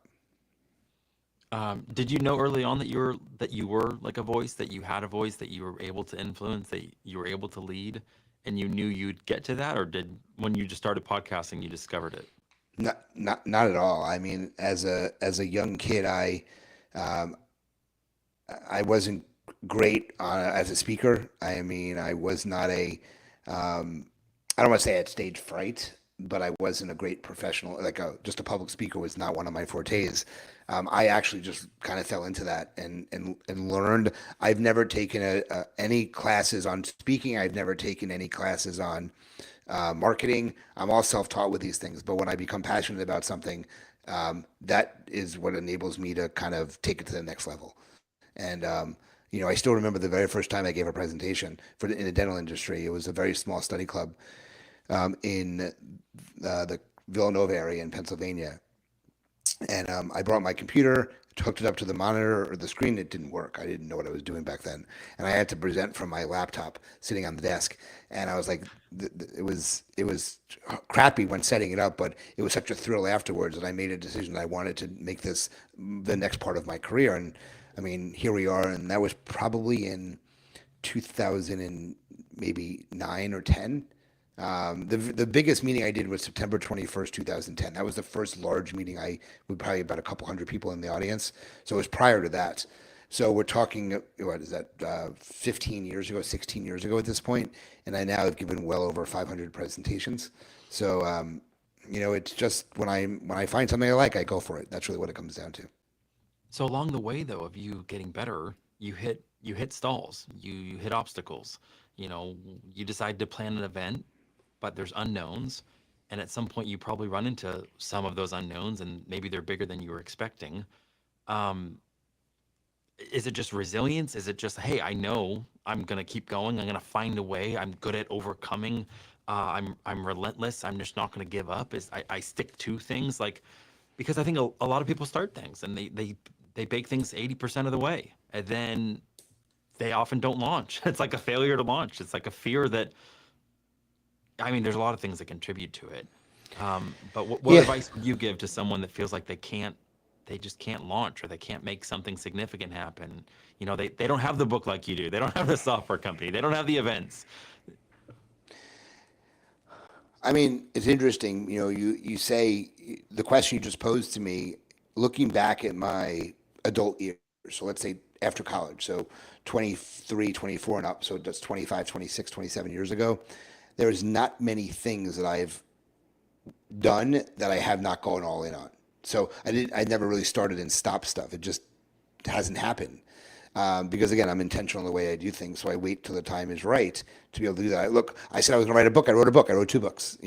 Did you know early on that you were like a voice, that you had a voice, that you were able to influence, that you were able to lead, and you knew you'd get to that, or did when you just started podcasting you discovered it? Not at all. I mean, as a young kid, um, I wasn't great as a speaker. I mean, I was not a um, I don't want to say I had stage fright, but I wasn't a great professional. Like just a public speaker was not one of my fortes. I actually just kind of fell into that and learned. I've never taken any classes on speaking. I've never taken any classes on marketing. I'm all self-taught with these things, but when I become passionate about something, that is what enables me to kind of take it to the next level. And I still remember the very first time I gave a presentation in the dental industry. It was a very small study club in the Villanova area in Pennsylvania, and I brought my computer, hooked it up to the monitor or the screen. It didn't work. I didn't know what I was doing back then, and I had to present from my laptop sitting on the desk. And I was like, it was crappy when setting it up, but it was such a thrill afterwards that I made a decision that I wanted to make this the next part of my career. And I mean, here we are, and that was probably in 2000 and maybe 9 or 10. The biggest meeting I did was September 21st, 2010. That was the first large meeting with probably about a couple hundred people in the audience. So it was prior to that. So we're talking, what is that, 15 years ago, 16 years ago at this point, and I now have given well over 500 presentations. So it's just when I find something I like, I go for it. That's really what it comes down to. So along the way though of you getting better, you hit stalls, you hit obstacles. You know, you decide to plan an event, but there's unknowns, and at some point you probably run into some of those unknowns, and maybe they're bigger than you were expecting. Um, is it just resilience? Is it just, hey, I know I'm gonna keep going. I'm gonna find a way. I'm good at overcoming. I'm relentless. I'm just not gonna give up. I stick to things like because I think a lot of people start things and they bake things 80% of the way, and then they often don't launch. It's like a failure to launch. It's like a fear that I mean, there's a lot of things that contribute to it. But what Yeah. advice would you give to someone that feels like they just can't launch or they can't make something significant happen? You know, they don't have the book like you do. They don't have the software company. They don't have the events. I mean, it's interesting. You say the question you just posed to me, looking back at my adult years. So let's say after college. So 23, 24 and up. So that's 25, 26, 27 years ago. There's not many things that I've done that I have not gone all in on. So I never really started and stopped stuff. It just hasn't happened. Because again, I'm intentional in the way I do things, so I wait till the time is right to be able to do that. Look, I said I was going to write a book. I wrote a book. I wrote two books.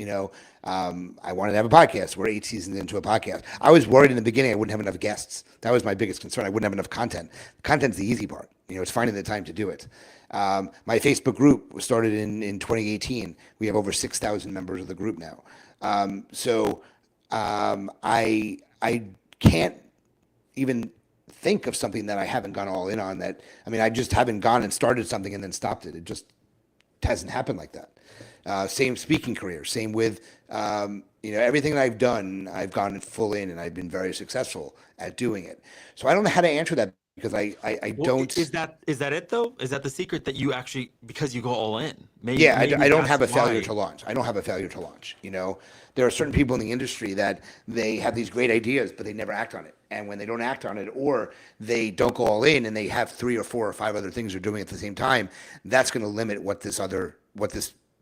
I wanted to have a podcast. We're 8 seasons into a podcast. I was worried in the beginning I wouldn't have enough guests. That was my biggest concern. I wouldn't have enough content. Content's the easy part. It's finding the time to do it. My Facebook group was started in 2018. We have over 6,000 members of the group now. I can't even think of something that I haven't gone all in on. I just haven't gone and started something and then stopped it. It just hasn't happened like that. Same speaking career, same with, everything that I've done, I've gone full in and I've been very successful at doing it. So I don't know how to answer that because I Well, don't, is that it though? Is that the secret that you actually because you go all in? yeah, Maybe I don't that's have a failure why. to launch. I don't have a failure to launch. There are certain people in the industry that they have these great ideas, but they never act on it. And when they don't act on it, or they don't go all in, and they have three or four or five other things they're doing at the same time, that's going to limit what this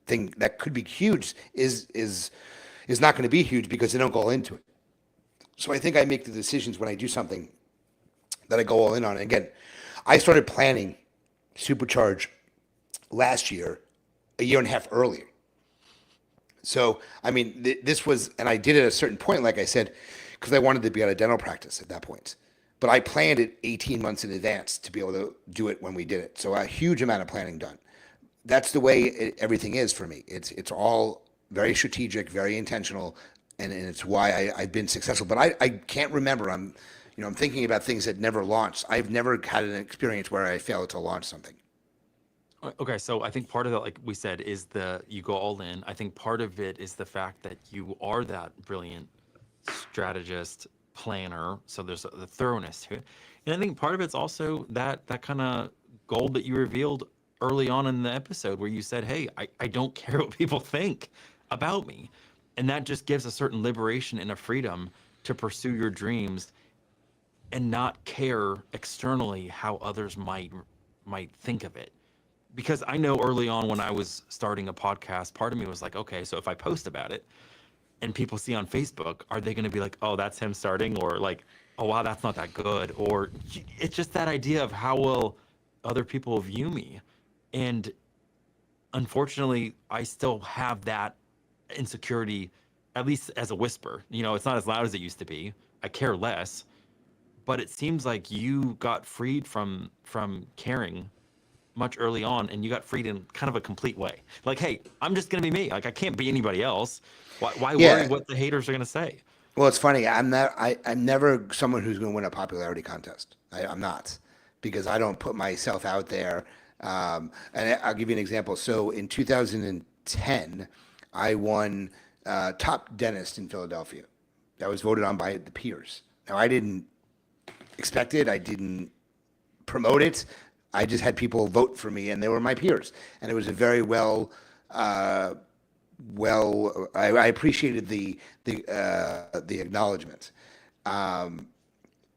thing that could be huge is not going to be huge because they don't go all into it. So I think I make the decisions when I do something that I go all in on. And again, I started planning Supercharge last year, a year and a half earlier. So, I mean, this was, and I did it at a certain point, like I said, because I wanted to be out of dental practice at that point. But I planned it 18 months in advance to be able to do it when we did it. So a huge amount of planning done. That's the way everything is for me. It's all very strategic, very intentional, and it's why I've been successful. But I can't remember. I'm thinking about things that never launched. I've never had an experience where I failed to launch something. Okay, so I think part of that, like we said, is the you go all in. I think part of it is the fact that you are that brilliant strategist, planner. So there's the thoroughness to it, and I think part of it's also that kind of goal that you revealed early on in the episode where you said, "Hey, I don't care what people think about me," and that just gives a certain liberation and a freedom to pursue your dreams and not care externally how others might think of it. Because I know early on when I was starting a podcast, part of me was like, okay, so if I post about it and people see on Facebook, are they going to be like, oh, that's him starting, or like, oh wow, that's not that good, or it's just that idea of how will other people view me. And unfortunately, I still have that insecurity, at least as a whisper. It's not as loud as it used to be. I care less, but it seems like you got freed from caring much early on, and you got freed in kind of a complete way. Like, hey, I'm just gonna be me. Like, I can't be anybody else. Why worry Yeah. what the haters are gonna say? Well, it's funny. I'm never someone who's going to win a popularity contest. I'm not, because I don't put myself out there. And I'll give you an example. So in 2010, I won top dentist in Philadelphia. That was voted on by the peers. Now I didn't expect it. I didn't promote it. I just had people vote for me, and they were my peers. And it was a very I appreciated the acknowledgement. Um,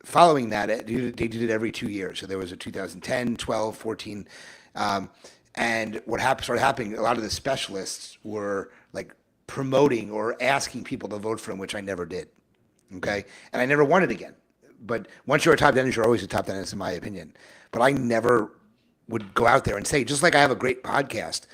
Following that, they did it every 2 years. So there was a 2010, 12, 14. And what started happening, a lot of the specialists were like promoting or asking people to vote for them, which I never did. Okay. And I never won it again. But once you're a top dentist, you're always a top dentist, in my opinion. But I never would go out there and say, just like I have a great podcast,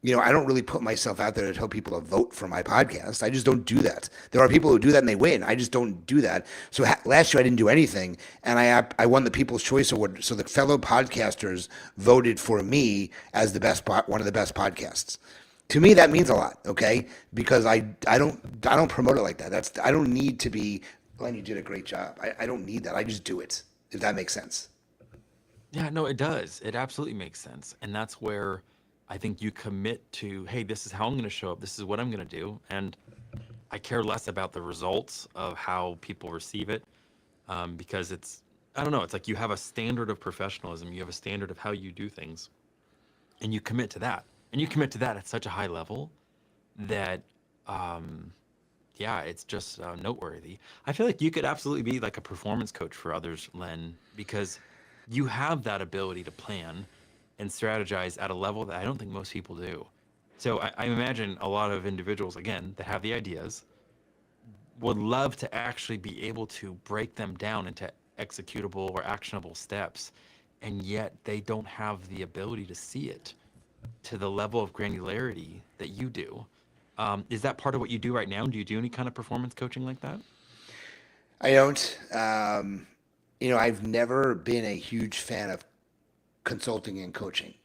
I don't really put myself out there to tell people to vote for my podcast. I just don't do that. There are people who do that and they win. I just don't do that. So last year I didn't do anything, and I won the People's Choice Award. So the fellow podcasters voted for me as one of the best podcasts. To me, that means a lot. Okay, because I don't promote it like that. I don't need to be. Len, you did a great job. I don't need that. I just do it. If that makes sense. Yeah, no, it does. It absolutely makes sense, and that's where I think you commit to, hey, this is how I'm gonna show up. This is what I'm gonna do, and I care less about the results of how people receive it, because it's, I don't know, it's like you have a standard of professionalism, you have a standard of how you do things, and you commit to that. And you commit to that at such a high level that, um, yeah, it's just noteworthy. I feel like you could absolutely be like a performance coach for others, Len, because you have that ability to plan and strategize at a level that I don't think most people do. So I imagine a lot of individuals, again, that have the ideas would love to actually be able to break them down into executable or actionable steps, and yet they don't have the ability to see it to the level of granularity that you do. Is that part of what you do right now? Do you do any kind of performance coaching like that? I don't. I've never been a huge fan of consulting and coaching.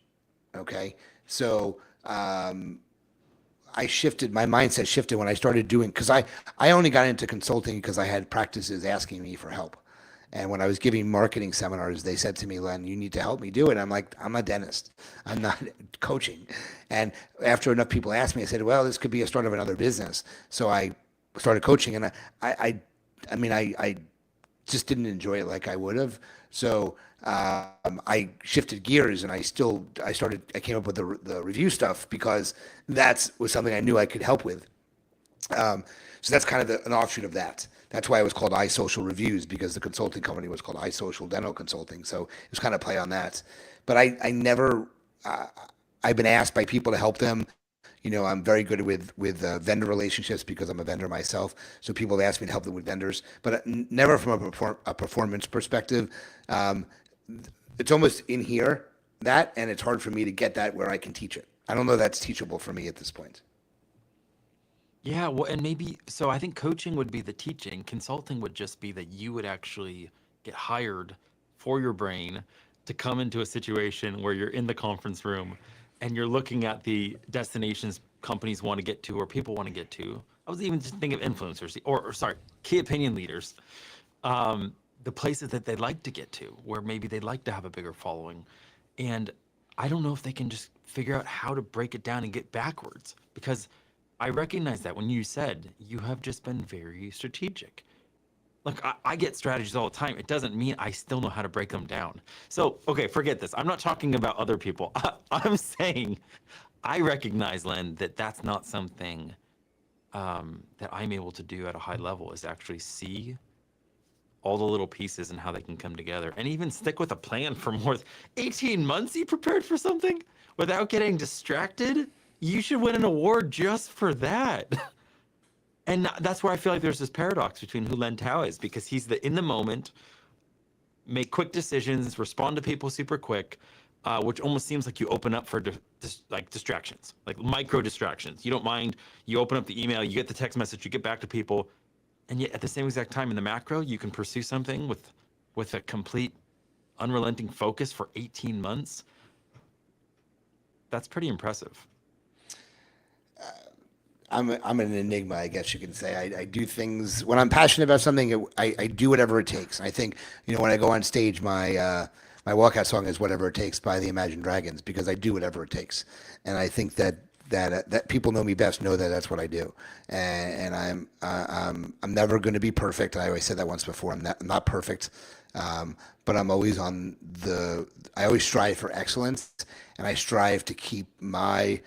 Okay. So I shifted, my mindset shifted when I started doing, because I only got into consulting because I had practices asking me for help. And when I was giving marketing seminars, they said to me, Len, you need to help me do it. I'm like, I'm a dentist. I'm not coaching. And after enough people asked me, I said, well, this could be a start of another business. So I started coaching, and I just didn't enjoy it like I would have. So I shifted gears, and I came up with the review stuff because that's was something I knew I could help with. So that's kind of an offshoot of that. That's why it was called iSocial Reviews, because the consulting company was called iSocial Dental Consulting. So it was kind of play on that. But I never, uh, I've been asked by people to help them. I'm very good with vendor relationships because I'm a vendor myself. So people have asked me to help them with vendors, but never from a performance perspective. Um, it's almost in here that, and it's hard for me to get that where I can teach it. I don't know if that's teachable for me at this point. Yeah, well, and maybe so I think coaching would be the teaching. Consulting would just be that you would actually get hired for your brain to come into a situation where you're in the conference room and you're looking at the destinations companies want to get to or people want to get to. I was even just thinking of influencers or sorry, key opinion leaders. The places that they'd like to get to, where maybe they'd like to have a bigger following. And I don't know if they can just figure out how to break it down and get backwards because I recognize that when you said you have just been very strategic. Like I get strategies all the time. It doesn't mean I still know how to break them down. So, okay, forget this. I'm not talking about other people. I'm saying I recognize, Len, that that's not something that I'm able to do at a high level is actually see all the little pieces and how they can come together and even stick with a plan for more than 18 months. You prepared for something without getting distracted. You should win an award just for that. And that's where I feel like there's this paradox between who Len Tau is because he's the in the moment, make quick decisions, respond to people super quick, which almost seems like you open up for like distractions, like micro distractions. You don't mind. You open up the email, you get the text message, you get back to people, and yet at the same exact time in the macro, you can pursue something with a complete, unrelenting focus for 18 months. That's pretty impressive. I'm an enigma, I guess you can say. I do things when I'm passionate about something. I do whatever it takes. I think when I go on stage, my walkout song is "Whatever It Takes" by the Imagine Dragons because I do whatever it takes, and I think that people know me best know that that's what I do, and I'm never going to be perfect. I always said that once before. I'm not perfect, but I'm always on the. I always strive for excellence, and I strive to keep my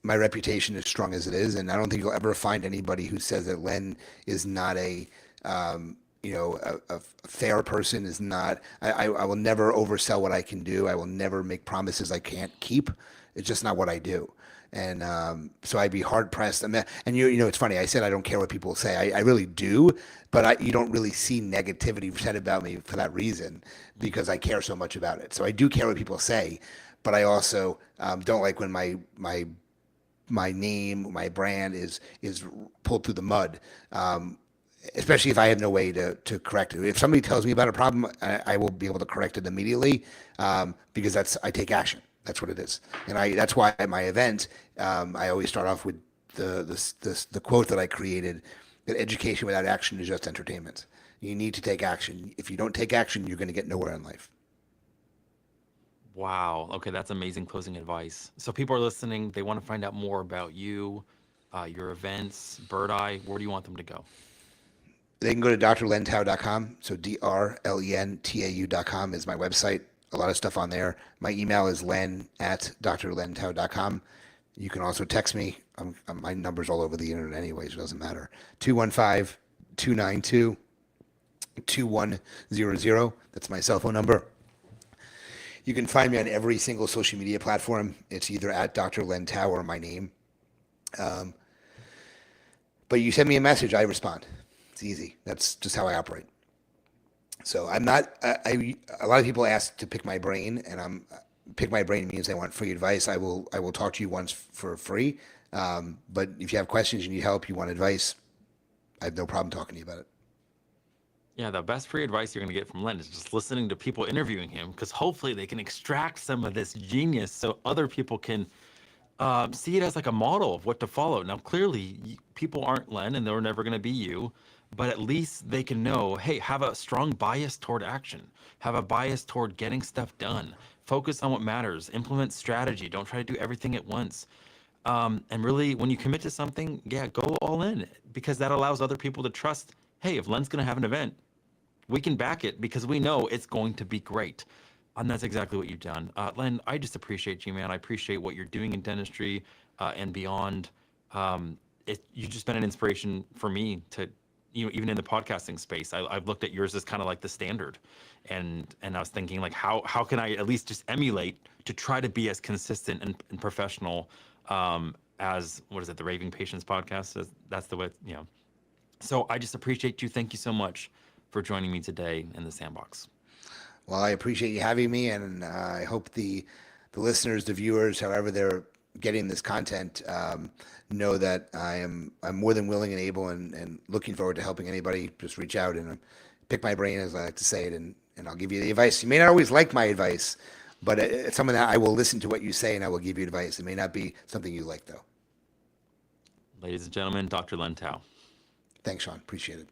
reputation as strong as it is, and I don't think you'll ever find anybody who says that Len is not a fair person. Is not. I will never oversell what I can do. I will never make promises I can't keep. It's just not what I do. And so I'd be hard pressed. I mean, and it's funny. I said I don't care what people say. I really do, but you don't really see negativity said about me for that reason because I care so much about it. So I do care what people say, but I also don't like when my name, my brand is pulled through the mud. Especially if I have no way to correct it. If somebody tells me about a problem, I will be able to correct it immediately because I take action. That's what it is, and that's why at my event I always start off with the quote that I created: that education without action is just entertainment. You need to take action. If you don't take action, you're going to get nowhere in life. Wow. Okay, that's amazing closing advice. So people are listening, they want to find out more about you. your events, Bird Eye? Where do you want them to go? They can go to drlentau.com. So drlentau.com is my website. A lot of stuff on there. My email is len@drlentau.com. You can also text me. My number's all over the internet anyways. It doesn't matter. 215-292-2100. That's my cell phone number. You can find me on every single social media platform. It's either at Dr. Len Tau or my name. But you send me a message, I respond. It's easy. That's just how I operate. So I'm not. A lot of people ask to pick my brain, and pick my brain means they want free advice. I will talk to you once for free. But if you have questions, you need help, you want advice, I have no problem talking to you about it. Yeah, the best free advice you're going to get from Len is just listening to people interviewing him, because hopefully they can extract some of this genius so other people can see it as like a model of what to follow. Now, clearly, people aren't Len and they're never going to be you, but at least they can know, hey, have a strong bias toward action, have a bias toward getting stuff done, focus on what matters, implement strategy, don't try to do everything at once. And really, when you commit to something, yeah, go all in, because that allows other people to trust, hey, if Len's going to have an event, we can back it because we know it's going to be great. And that's exactly what you've done. Len, I just appreciate you, man. I appreciate what you're doing in dentistry and beyond. You've just been an inspiration for me to, even in the podcasting space. I've looked at yours as kind of like the standard. And I was thinking, like, how can I at least just emulate to try to be as consistent and professional as, what is it, the Raving Patients podcast? That's the way, So I just appreciate you. Thank you so much for joining me today in the Sandbox. Well, I appreciate you having me, and I hope the listeners, the viewers, however they're getting this content, know that I'm more than willing and able, and looking forward to helping anybody. Just reach out and pick my brain, as I like to say it, and I'll give you the advice. You may not always like my advice, but it's something that I will listen to what you say, and I will give you advice. It may not be something you like, though. Ladies and gentlemen, Dr. Len Tau. Thanks, Sean. Appreciate it.